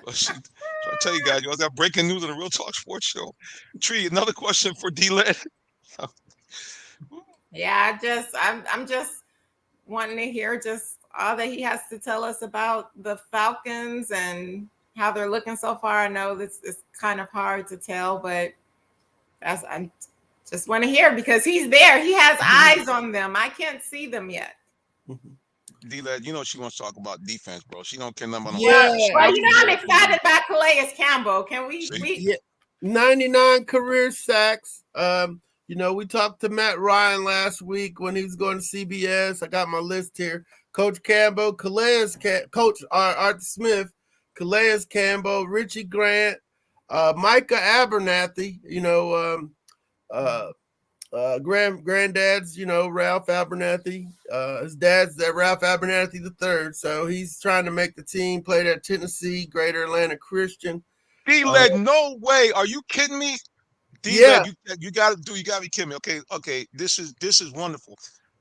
I tell you guys, you got breaking news on the Real Talk Sports Show. Tree, another question for D-Led. Yeah, I'm just wanting to hear just all that he has to tell us about the Falcons and how they're looking so far. I know this is kind of hard to tell, but I just want to hear because he's there. He has eyes on them. I can't see them yet. D-Led, you know she wants to talk about defense, bro. She don't care nothing about Yeah. Well, you know I'm excited about Calais Campbell. Can we? Yeah. 99 career sacks. You know, we talked to Matt Ryan last week when he was going to CBS. I got my list here. Coach Campbell, Coach Arthur Smith, Calais Campbell, Richie Grant, Micah Abernathy, you know, granddad's, you know, Ralph Abernathy. His dad's Ralph Abernathy III. So he's trying to make the team, played at Tennessee, Greater Atlanta Christian. D-Led, no way. Are you kidding me? D-Led, you gotta be kidding me. Okay. This is wonderful.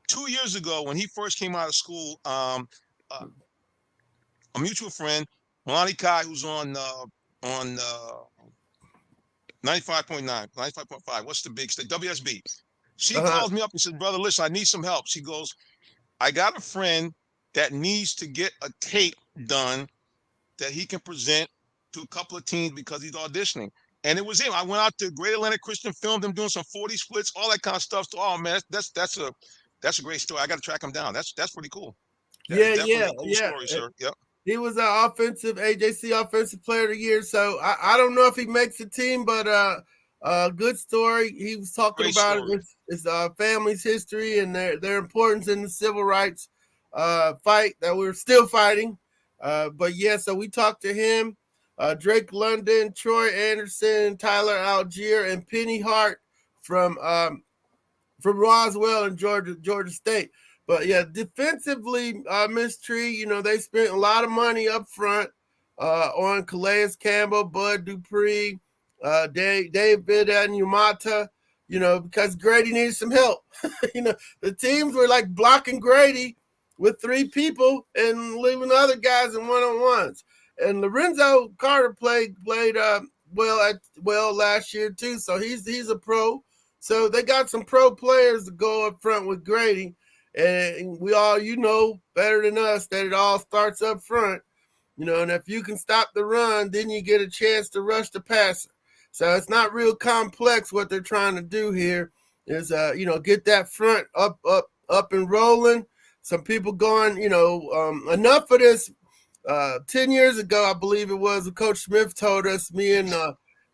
2 years ago, when he first came out of school, a mutual friend, Melanie Kai, who's on 95.9, 95.5. What's the big state? WSB. She calls me up and says, brother, listen, I need some help. She goes, I got a friend that needs to get a tape done that he can present to a couple of teams because he's auditioning. And it was him. I went out to Great Atlanta Christian, filmed him doing some 40 splits, all that kind of stuff. So, oh man, that's a great story. I got to track him down. That's pretty cool. That's a cool story, sir. Yep. He was an AJC offensive player of the year. So I don't know if he makes the team, but good story. He was talking Great about story. his family's history and their importance in the civil rights fight that we're still fighting. But yeah, so we talked to him, Drake London, Troy Anderson, Tyler Algier, and Penny Hart from Roswell and Georgia State. But yeah, defensively, Miss Tree, you know, they spent a lot of money up front on Calais Campbell, Bud Dupree, David Onyemata, you know, because Grady needed some help. You know, the teams were like blocking Grady with 3 people and leaving other guys in one-on-ones. And Lorenzo Carter played well last year too, so he's a pro. So they got some pro players to go up front with Grady. And we all, you know, better than us that it all starts up front, you know, and if you can stop the run, then you get a chance to rush the passer. So it's not real complex what they're trying to do here is, you know, get that front up and rolling. Some people going, you know, enough of this. 10 years ago, I believe it was, Coach Smith told us, me and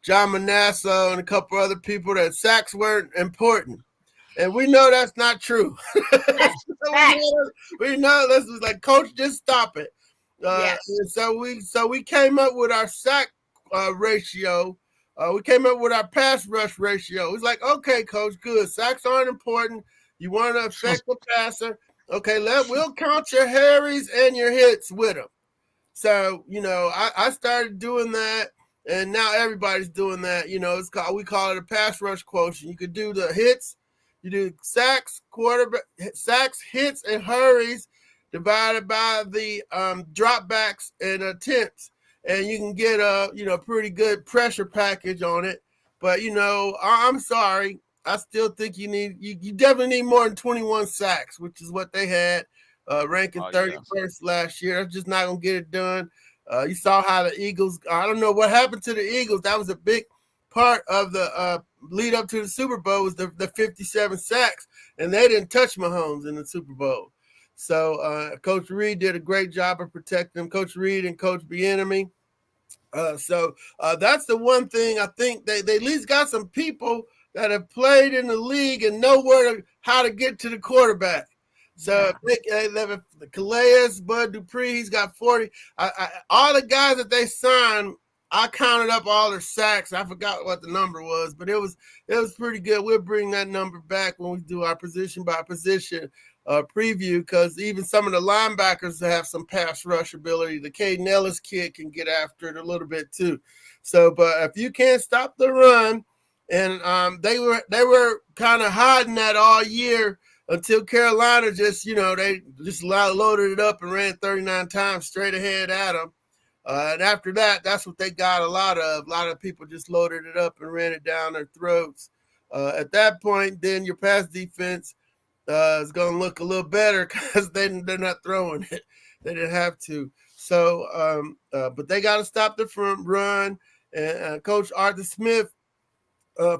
John Manasso and a couple other people, that sacks weren't important. And we know that's not true. we know this is like, Coach, just stop it. Yes. So we came up with our sack ratio. We came up with our pass rush ratio. It's like, okay, Coach, good. Sacks aren't important. You want to affect the passer. Okay, we'll count your harries and your hits with them. So, you know, I started doing that, and now everybody's doing that. You know, we call it a pass rush quotient. You could do the hits. You do sacks, hits, and hurries divided by the dropbacks and attempts, and you can get a pretty good pressure package on it. But you know, I'm sorry, I still think you definitely need more than 21 sacks, which is what they had, ranking 31st last year. That's just not gonna get it done. You saw how the Eagles. I don't know what happened to the Eagles. That was a big part of the lead up to the Super Bowl, was the 57 sacks, and they didn't touch Mahomes in the Super Bowl. So Coach Reed did a great job of protecting them. Coach Reed and Coach Bieniemy. So that's the one thing I think they at least got some people that have played in the league and know how to get to the quarterback. So Calais, Bud Dupree, he's got 40. All the guys that they signed, I counted up all their sacks. I forgot what the number was, but it was pretty good. We'll bring that number back when we do our position by position preview, because even some of the linebackers have some pass rush ability. The Caden Ellis kid can get after it a little bit too. So, but if you can't stop the run, and they were kind of hiding that all year until Carolina just, they just loaded it up and ran 39 times straight ahead at them. And after that, that's what they got a lot of. A lot of people just loaded it up and ran it down their throats. At that point, then your pass defense is going to look a little better because they're not throwing it. They didn't have to. So, but they got to stop the front run. And Coach Arthur Smith,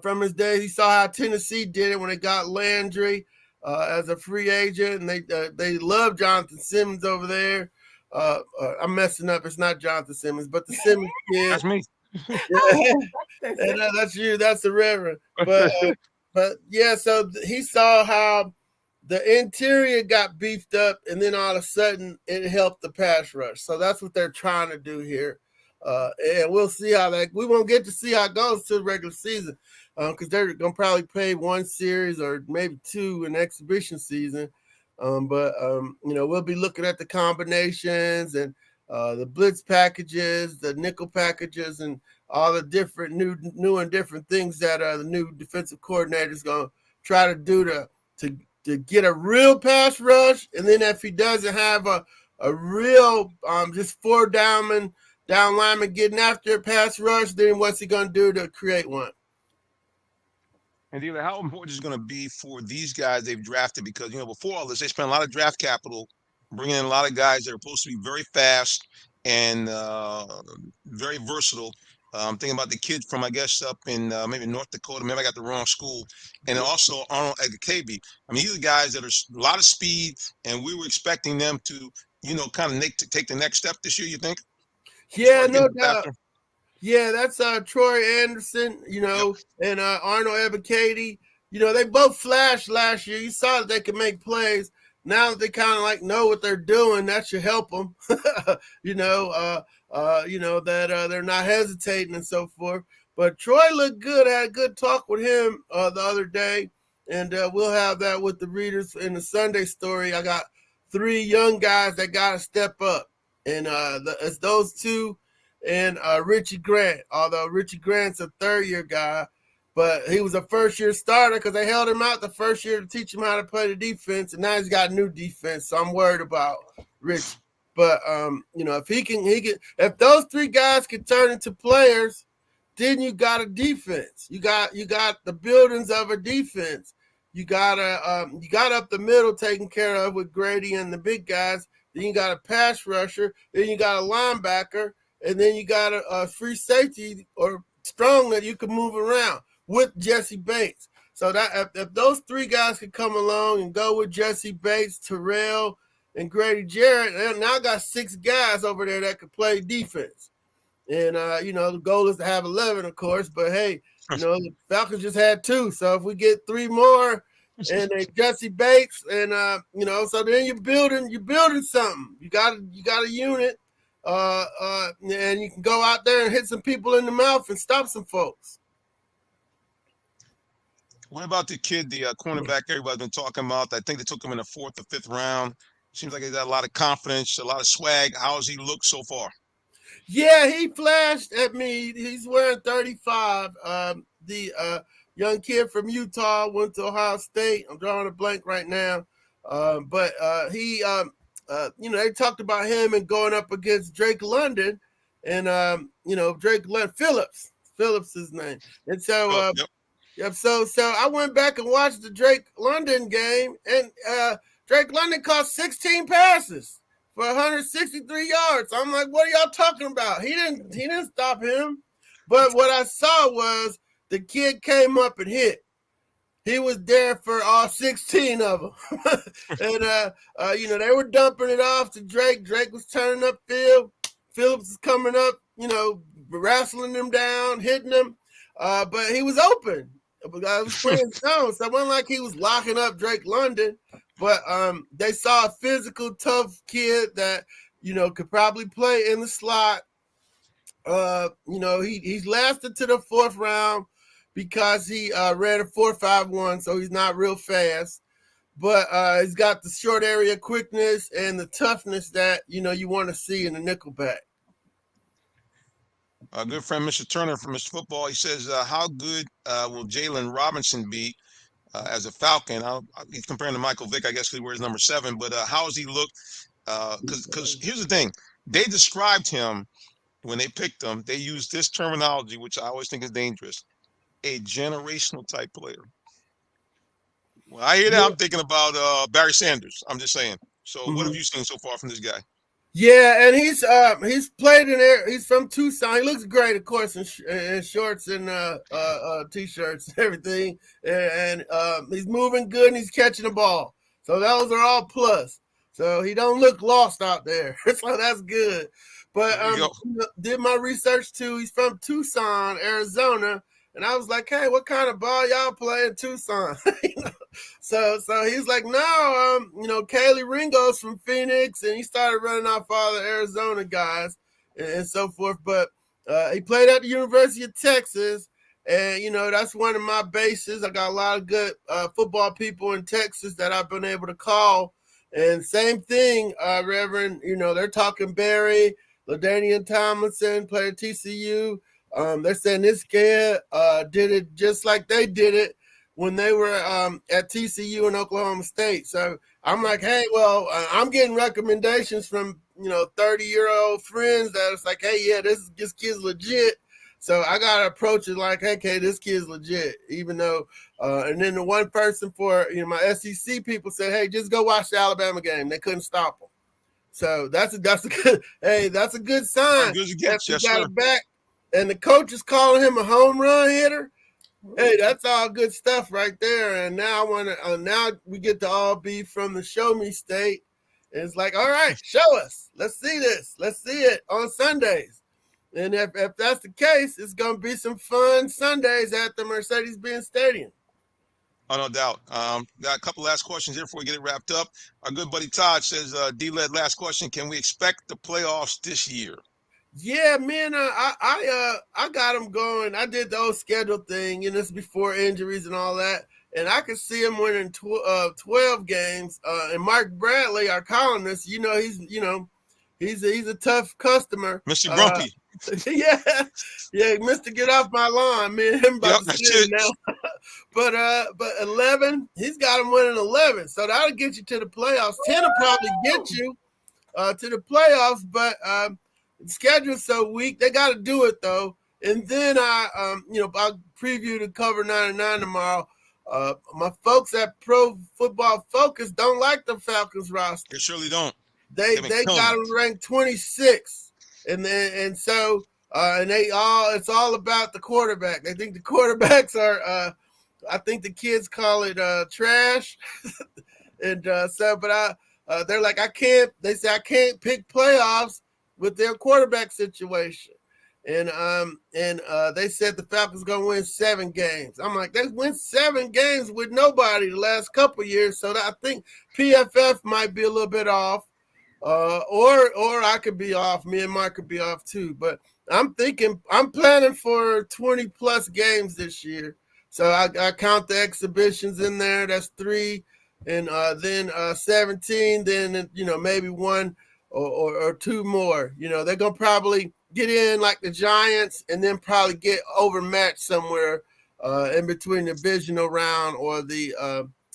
from his days, he saw how Tennessee did it when they got Landry as a free agent, and they love Jonathan Simmons over there. I'm messing up. It's not Jonathan Simmons, but the Simmons kid. That's me. And, that's you. That's the Reverend. But yeah, so he saw how the interior got beefed up, and then all of a sudden it helped the pass rush. So that's what they're trying to do here. And we'll see how we won't get to see how it goes to the regular season, because they're going to probably play one series or maybe two in exhibition season. But we'll be looking at the combinations and the blitz packages, the nickel packages, and all the different new and different things that the new defensive coordinator is going to try to do to get a real pass rush. And then if he doesn't have a real just four down lineman getting after a pass rush, then what's he going to do to create one? And Dealer, how important is it going to be for these guys they've drafted? Because, before all this, they spent a lot of draft capital, bringing in a lot of guys that are supposed to be very fast and very versatile. I'm thinking about the kid from, I guess, up in maybe North Dakota. Maybe I got the wrong school. And also Arnold Egikebi. I mean, these are guys that are a lot of speed, and we were expecting them to, kind of take the next step this year, you think? Yeah, no doubt. Yeah, that's Troy Anderson, Yep. and Arnold Ebiketie. They both flashed last year. You saw that they could make plays. Now that they kind of know what they're doing, that should help them. That they're not hesitating and so forth. But Troy looked good. I had a good talk with him the other day, and we'll have that with the readers in the Sunday story. I got 3 young guys that got to step up, and it's those two. And Richie Grant, although Richie Grant's a third-year guy, but he was a first-year starter because they held him out the first year to teach him how to play the defense, and now he's got new defense, so I'm worried about Richie. But if he can, if those 3 guys can turn into players, then you got a defense. You got the buildings of a defense. You got up the middle taken care of with Grady and the big guys. Then you got a pass rusher. Then you got a linebacker. And then you got a free safety or strong that you can move around with Jesse Bates. So that if those 3 guys could come along and go with Jesse Bates, Terrell, and Grady Jarrett, they now got 6 guys over there that could play defense. And, the goal is to have 11, of course. But, hey, the Falcons just had 2. So if we get 3 more and Jesse Bates and, so then you're building something. You got a unit. And you can go out there and hit some people in the mouth and stop some folks. What about the kid, the cornerback everybody's been talking about? I think they took him in the 4th or 5th round. Seems like he's got a lot of confidence, a lot of swag. How has he looked so far? Yeah, he flashed at me. He's wearing 35. The young kid from Utah went to Ohio State. I'm drawing a blank right now. But he they talked about him and going up against Drake London, and Drake Phillips his name, and so So I went back and watched the Drake London game, and Drake London caught 16 passes for 163 yards. I'm like, what are y'all talking about? He didn't stop him, but what I saw was the kid came up and hit. He was there for all 16 of them. And, they were dumping it off to Drake. Drake was turning up field. Phillips is coming up, wrestling him down, hitting him. But he was open. I was playing zone. So it wasn't like he was locking up Drake London. But they saw a physical, tough kid that, could probably play in the slot. He's lasted to the fourth round because he ran a 4.51, so he's not real fast. But he's got the short area quickness and the toughness that you want to see in a nickelback. Our good friend Mr. Turner from Mr. Football, he says, how good will Jalen Robinson be as a Falcon? He's comparing to Michael Vick, I guess, because he wears number 7. But how does he look? Because here's the thing. They described him when they picked him. They used this terminology, which I always think is dangerous, a generational type player. When I hear that, I'm thinking about Barry Sanders. I'm just saying. So what have you seen so far from this guy? Yeah, and he's played in there. He's from Tucson. He looks great, of course, in shorts and t-shirts and everything. And he's moving good and he's catching the ball. So those are all plus. So he don't look lost out there. So that's good. But did my research too. He's from Tucson, Arizona. And I was like, hey, what kind of ball y'all play in Tucson? So he's like, no, Kaylee Ringo's from Phoenix, and he started running off all the Arizona guys and so forth. But he played at the University of Texas, and, that's one of my bases. I got a lot of good football people in Texas that I've been able to call. And same thing, Reverend, they're talking Barry, LaDainian Tomlinson, played at TCU. They're saying this kid did it just like they did it when they were at TCU and Oklahoma State. So I'm like, hey, well, I'm getting recommendations from, 30-year-old friends that it's like, hey, yeah, this kid's legit. So I got to approach it like, hey, this kid's legit, even though, and then the one person for, my SEC people said, hey, just go watch the Alabama game. They couldn't stop them. So that's a good, that's a good sign. Yes, got it back. And the coach is calling him a home run hitter. Hey, that's all good stuff right there. And now I want to. Now we get to all be from the Show Me State. And it's like, all right, show us. Let's see this. Let's see it on Sundays. And if that's the case, it's gonna be some fun Sundays at the Mercedes-Benz Stadium. Oh, no doubt. Got a couple last questions here before we get it wrapped up. Our good buddy Todd says, D-Led, last question. Can we expect the playoffs this year? Yeah, man, I got them going. I did the old schedule thing, this before injuries and all that, and I could see him winning 12 games. And Mark Bradley, our columnist, he's a tough customer, Mr. Grumpy. Yeah, Mr. Get Off My Lawn, man. Him about to sit now. But 11, he's got him winning 11, so that'll get you to the playoffs. 10 will probably get you to the playoffs, but the schedule's so weak, they got to do it though. And then I'll preview the Cover 99 tomorrow. My folks at Pro Football Focus don't like the Falcons roster. They surely don't. They got them ranked 26, and so it's all about the quarterback. They think the quarterbacks are. I think the kids call it trash, and they're like, I can't. They say I can't pick playoffs with their quarterback situation. And they said the Falcons gonna win 7 games. I'm like, they win 7 games with nobody the last couple of years. So I think PFF might be a little bit off, or I could be off. Me and Mark could be off too. But I'm planning for 20 plus games this year. So I count the exhibitions in there. That's 3, and then 17. Then maybe 1 or 2 more. They're gonna probably get in like the Giants, and then probably get overmatched somewhere in between the divisional round or the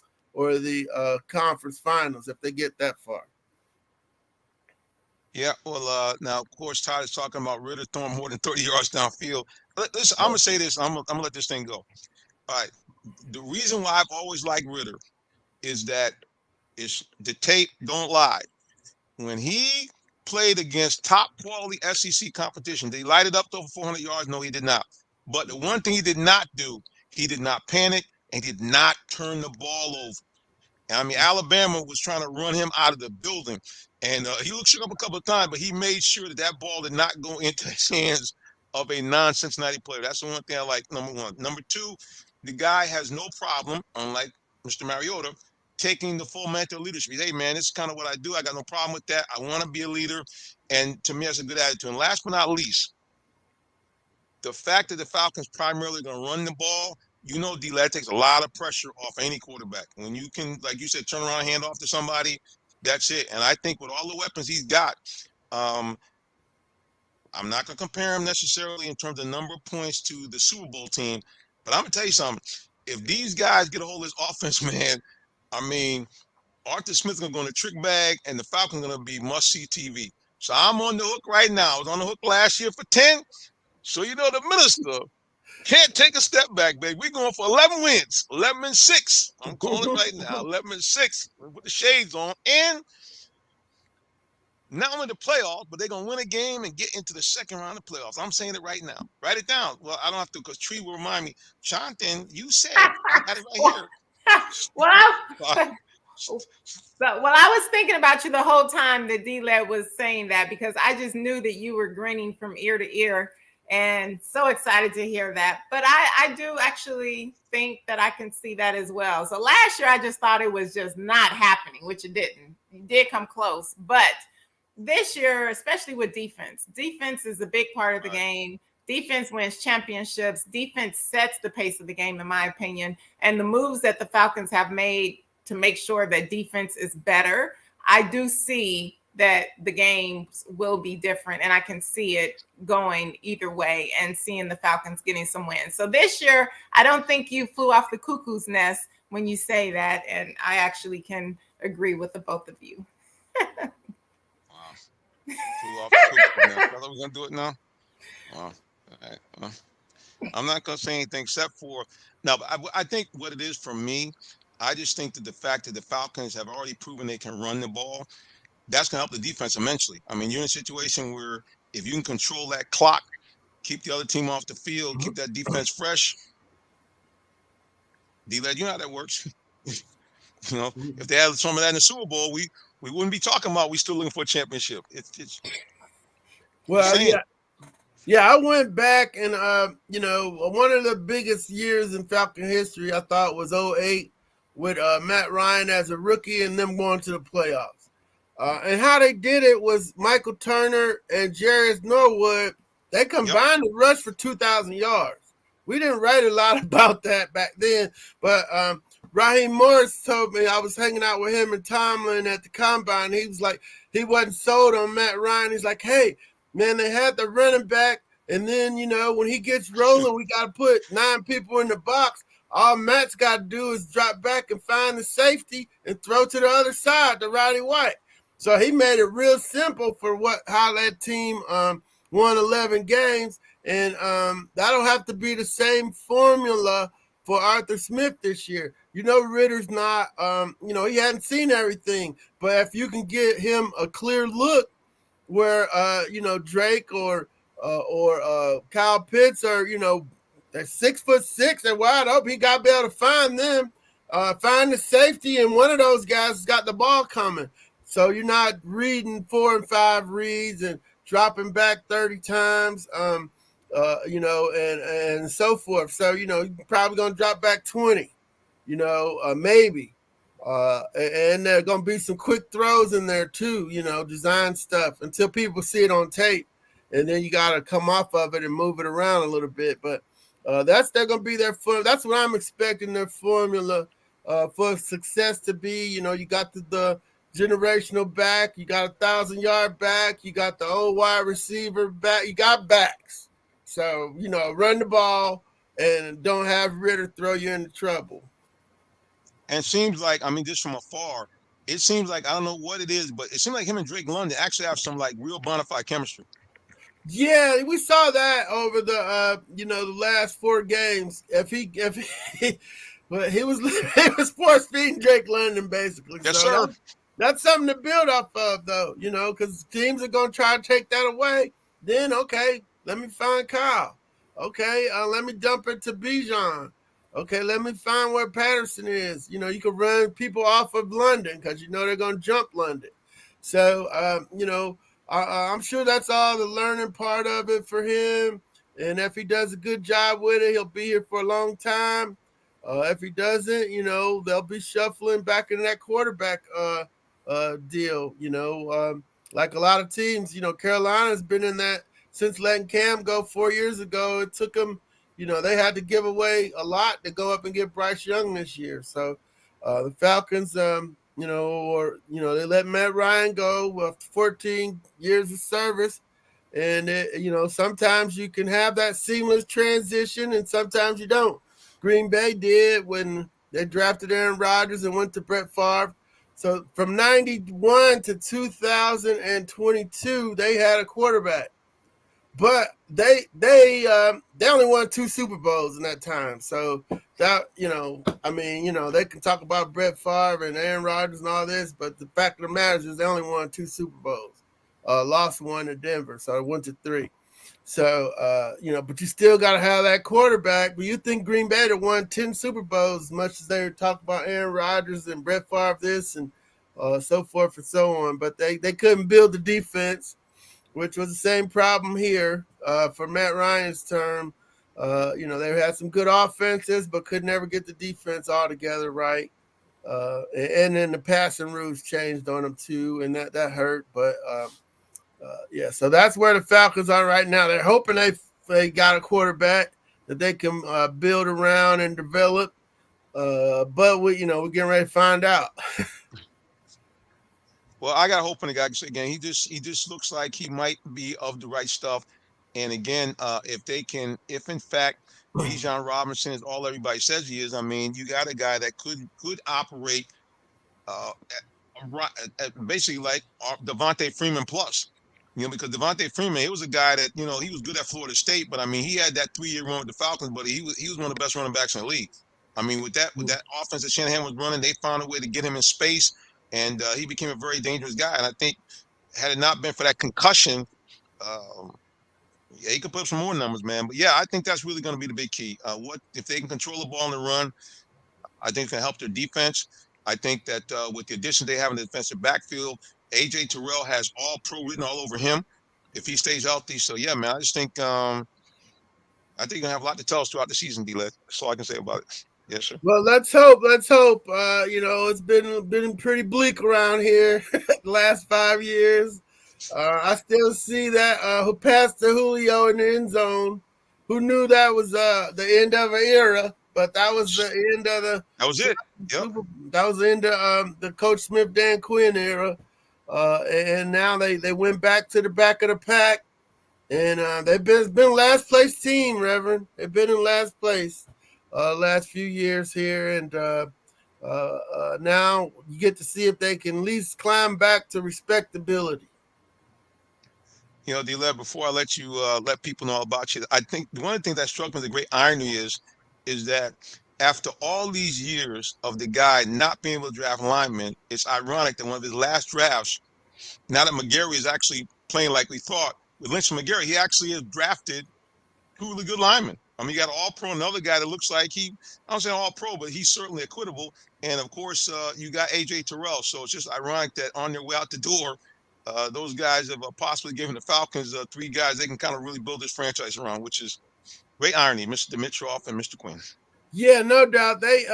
conference finals if they get that far. Yeah, well, now of course Todd is talking about Ridder throwing more than 30 yards downfield. Listen, I'm gonna say this. I'm gonna let this thing go. All right. The reason why I've always liked Ridder is that the tape don't lie. When he played against top quality SEC competition, they lighted up to over 400 yards. No, he did not. But the one thing he did not do, he did not panic and did not turn the ball over. I mean, Alabama was trying to run him out of the building, and he looked shook up a couple of times, but he made sure that ball did not go into his hands of a non-Cincinnati player. That's the one thing I like, number one. Number two, the guy has no problem, unlike Mr. Mariota, taking the full mantle of leadership. Hey, man, this is kind of what I do. I got no problem with that. I want to be a leader, and to me, that's a good attitude. And last but not least, the fact that the Falcons primarily going to run the ball, D-Lad takes a lot of pressure off any quarterback. When you can, like you said, turn around and hand off to somebody, that's it. And I think with all the weapons he's got, I'm not going to compare him necessarily in terms of number of points to the Super Bowl team, but I'm going to tell you something. If these guys get a hold of this offense, man, I mean, Arthur Smith's going to go in the trick bag, and the Falcons are going to be must-see TV. So I'm on the hook right now. I was on the hook last year for 10. So, the minister can't take a step back, baby. We're going for 11 wins, 11-6. I'm calling it right now, 11-6. Put the shades on. And not only the playoffs, but they're going to win a game and get into the second round of playoffs. I'm saying it right now. Write it down. Well, I don't have to because Tree will remind me. Jonathan, you said, I got it right here. Well, I was thinking about you the whole time that D-Led was saying that because I just knew that you were grinning from ear to ear and so excited to hear that. But I do actually think that I can see that as well. So last year, I just thought it was just not happening, which it didn't. It did come close. But this year, especially with defense is a big part of the game. Defense wins championships. Defense sets the pace of the game, in my opinion. And the moves that the Falcons have made to make sure that defense is better, I do see that the games will be different, and I can see it going either way and seeing the Falcons getting some wins. So this year, I don't think you flew off the cuckoo's nest when you say that, and I actually can agree with the both of you. Wow. Flew off the cuckoo's nest. We're going to do it now? Wow. All right. Well, I'm not going to say anything except for no. But I think what it is for me, I just think that the fact that the Falcons have already proven they can run the ball, that's going to help the defense immensely. I mean, you're in a situation where if you can control that clock, keep the other team off the field, keep that defense fresh. D-Led, you know how that works. If they had some of that in the Super Bowl, we wouldn't be talking about we still looking for a championship. It's well, yeah. I went back and one of the biggest years in Falcon history I thought was 2008 with Matt Ryan as a rookie and them going to the playoffs. And how they did it was Michael Turner and Jarius Norwood, they combined to rush for 2,000 yards. We didn't write a lot about that back then, but Raheem Morris told me, I was hanging out with him and Tomlin at the combine. He was like, he wasn't sold on Matt Ryan. He's like, hey, man, they had the running back, and then, when he gets rolling, we got to put 9 people in the box. All Matt's got to do is drop back and find the safety and throw to the other side to Roddy White. So he made it real simple for how that team won 11 games. And that'll have to be the same formula for Arthur Smith this year. Ritter's not, he hadn't seen everything. But if you can get him a clear look where, Drake or Kyle Pitts are, they're 6'6", they're wide open. He got to be able to find them, find the safety, and one of those guys has got the ball coming. So you're not reading 4 and 5 reads and dropping back 30 times, and so forth. So, you're probably going to drop back 20, maybe. And there are going to be some quick throws in there too, design stuff until people see it on tape. And then you got to come off of it and move it around a little bit. But they're going to be their formula. That's what I'm expecting their formula for success to be. You got the generational back, you got 1,000-yard back, you got the old wide receiver back, you got backs. So, run the ball and don't have Ritter throw you into trouble. And it seems like, just from afar, it seems like, I don't know what it is, but it seems like him and Drake London actually have some real bona fide chemistry. Yeah, we saw that over the the last 4 games. If he but he was force feeding Drake London basically. Yes, so sir. That's something to build off of, though, because teams are going to try to take that away. Then, okay, let me find Kyle. Okay, let me dump it to Bijan. Okay, let me find where Patterson is. You can run people off of London because they're going to jump London. So, I'm sure that's all the learning part of it for him. And if he does a good job with it, he'll be here for a long time. If he doesn't, they'll be shuffling back into that quarterback deal, like a lot of teams. Carolina's been in that since letting Cam go 4 years ago, it took them, they had to give away a lot to go up and get Bryce Young this year. So the Falcons, they let Matt Ryan go with 14 years of service. And, sometimes you can have that seamless transition and sometimes you don't. Green Bay did when they drafted Aaron Rodgers and went to Brett Favre. So from 91 to 2022, they had a quarterback. But they only won 2 Super Bowls in that time. So that, they can talk about Brett Favre and Aaron Rodgers and all this, but the fact of the matter is they only won 2 Super Bowls. Lost one to Denver, so it went to 3. So, but you still got to have that quarterback. But you think Green Bay had won 10 Super Bowls as much as they were talking about Aaron Rodgers and Brett Favre this and so forth and so on. But they couldn't build the defense, which was the same problem here for Matt Ryan's term. They had some good offenses, but could never get the defense all together right. And then the passing rules changed on them too, and that hurt. But so that's where the Falcons are right now. They're hoping they got a quarterback that they can build around and develop. But we're getting ready to find out. Well, I got hope in the guy. Again, he just looks like he might be of the right stuff. And again, if in fact Bijan Robinson is all everybody says he is, I mean, you got a guy that could operate basically like Devontae Freeman plus. Because Devontae Freeman, he was a guy that, he was good at Florida State, but I mean, he had that 3-year run with the Falcons, but he was one of the best running backs in the league. I mean, with that offense that Shanahan was running, they found a way to get him in space, and he became a very dangerous guy. And I think had it not been for that concussion, he could put up some more numbers, man. But yeah, I think that's really going to be the big key. What if they can control the ball in the run? I think it's going to help their defense. I think that with the addition they have in the defensive backfield, AJ Terrell has all pro written all over him if he stays healthy. So yeah, man, I just think you're gonna have a lot to tell us throughout the season, D-Led. That's all I can say about it. Yes, sir. Well, let's hope. It's been pretty bleak around here the last 5 years. I still see that who passed to Julio in the end zone. Who knew that was the end of an era? But that was the end of the. That was it. Yep. That was the end of the Coach Smith, Dan Quinn era. And now they went back to the back of the pack, and they've been last place team, Reverend. They've been in last place last few years here, and now you get to see if they can at least climb back to respectability. D-Led, before I let you let people know about you, I think one of the things that struck me, the great irony is that after all these years of the guy not being able to draft linemen, it's ironic that one of his last drafts, now that McGarry is actually playing like we thought, with Lynch and McGarry, he actually has drafted 2 really good linemen. I mean, you got an all-pro, another guy that looks like I don't say all-pro, but he's certainly equitable. And, of course, you got A.J. Terrell. So it's just ironic that on their way out the door, those guys have possibly given the Falcons 3 guys they can kind of really build this franchise around, which is great irony, Mr. Dimitroff and Mr. Quinn. Yeah, no doubt. They,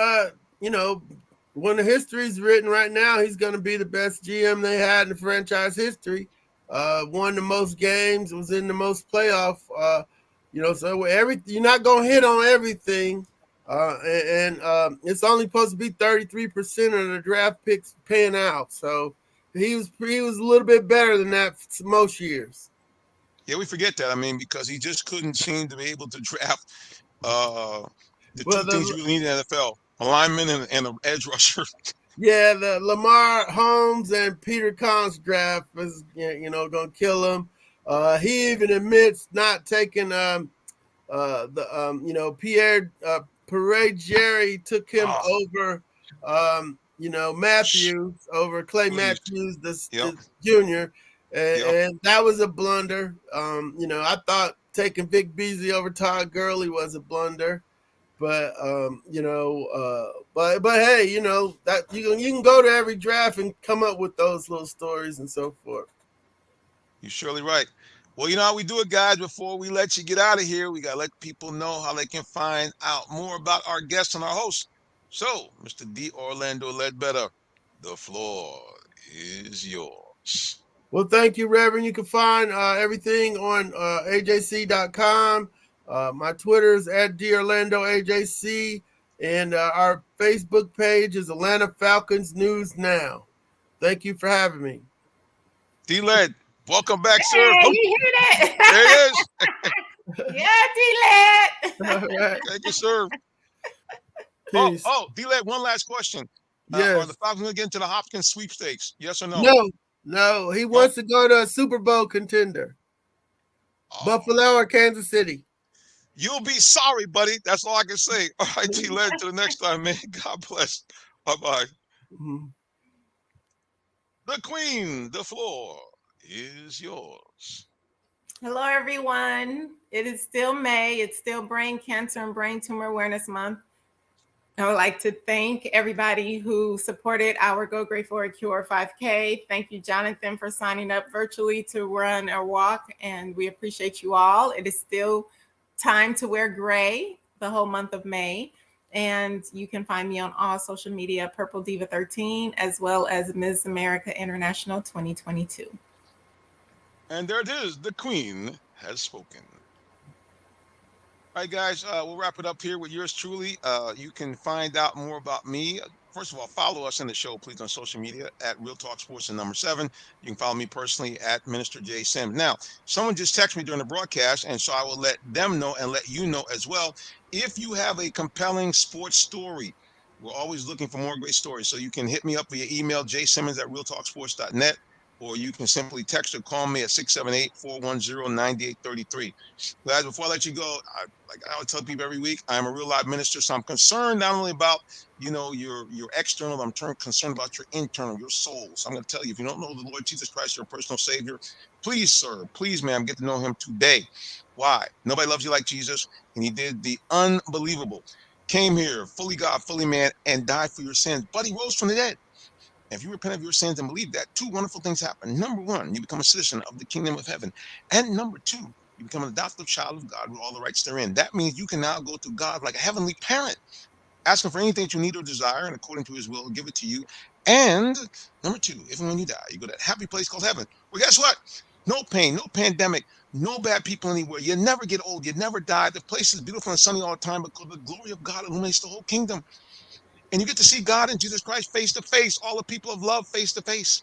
when the history's written right now, he's going to be the best GM they had in the franchise history. Won the most games, was in the most playoff. So you're not going to hit on everything. And it's only supposed to be 33% of the draft picks paying out. So he was a little bit better than that most years. Yeah, we forget that. I mean, because he just couldn't seem to be able to draft the two things you really need in the NFL: a lineman and an edge rusher. Yeah, the Lamar Holmes and Peter Collins draft is going to kill him. He even admits not taking Pierre Jerry took him over Matthews over Clay Matthews the junior. And that was a blunder. I thought taking Vic Beasley over Todd Gurley was a blunder, but but hey, that you can go to every draft and come up with those little stories and so forth. You're surely right. Well, you know how we do it, guys. Before we let you get out of here, we gotta let people know how they can find out more about our guests and our hosts. So, Mr. D. Orlando Ledbetter, the floor is yours. Well, thank you, Reverend. You can find everything on ajc.com. My Twitter is at DOrlandoAJC, and our Facebook page is Atlanta Falcons News Now. Thank you for having me. D-Led, welcome back, sir. Hey, you hear that? There it is. Yeah, D-Led. All right. Thank you, sir. Peace. D-Led, one last question. Yes. Are the Falcons going to get into the Hopkins sweepstakes? Yes or no? No. He wants to go to a Super Bowl contender. Buffalo or Kansas City. You'll be sorry, buddy. That's all I can say. All right, D-Led, to the next time, man. God bless. Bye-bye. Mhm. The Queen, the floor is yours. Hello, everyone. It is still May. It's still Brain Cancer and Brain Tumor Awareness Month. I would like to thank everybody who supported our Go Gray for a Cure 5K. Thank you, Jonathan, for signing up virtually to run or walk, and we appreciate you all. It is still time to wear gray the whole month of May, and you can find me on all social media, Purple Diva 13, as well as Ms. America International 2022. And there it is. The Queen has spoken. All right, guys, we'll wrap it up here with yours truly. You can find out more about me. First of all, follow us in the show, please, on social media at Real Talk Sports and #7. You can follow me personally at Minister J. Sims. Now, someone just texted me during the broadcast, and so I will let them know and let you know as well. If you have a compelling sports story, we're always looking for more great stories. So you can hit me up via email, jsimmons@realtalksports.net, or you can simply text or call me at 678-410-9833. Guys, before I let you go, like I would tell people every week, I'm a real life minister, so I'm concerned not only about your external, I'm concerned about your internal, your soul. So I'm going to tell you, if you don't know the Lord Jesus Christ, your personal Savior, please, sir, please, ma'am, get to know Him today. Why? Nobody loves you like Jesus, and He did the unbelievable. Came here, fully God, fully man, and died for your sins, but He rose from the dead. If you repent of your sins and believe that, two wonderful things happen. Number one, you become a citizen of the kingdom of heaven. And number two, you become an adopted child of God with all the rights therein. That means you can now go to God like a heavenly parent, ask Him for anything that you need or desire, and according to His will, He'll give it to you. And number two, if and when you die, you go to that happy place called heaven. Well, guess what? No pain, no pandemic, no bad people anywhere. You never get old. You never die. The place is beautiful and sunny all the time because the glory of God illuminates the whole kingdom. And you get to see God and Jesus Christ face to face, all the people of love face to face.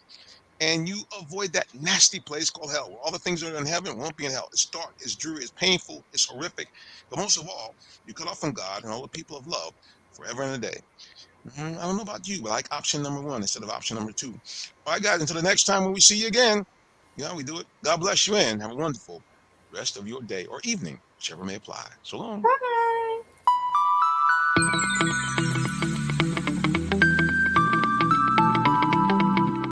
And you avoid that nasty place called hell, where all the things that are in heaven won't be in hell. It's dark, it's dreary, it's painful, it's horrific. But most of all, you cut off from God and all the people of love forever and a day. I don't know about you, but I like option number one instead of option number two. All right, guys, until the next time when we see you again, you know how we do it. God bless you and have a wonderful rest of your day or evening, whichever may apply. So long. Bye-bye.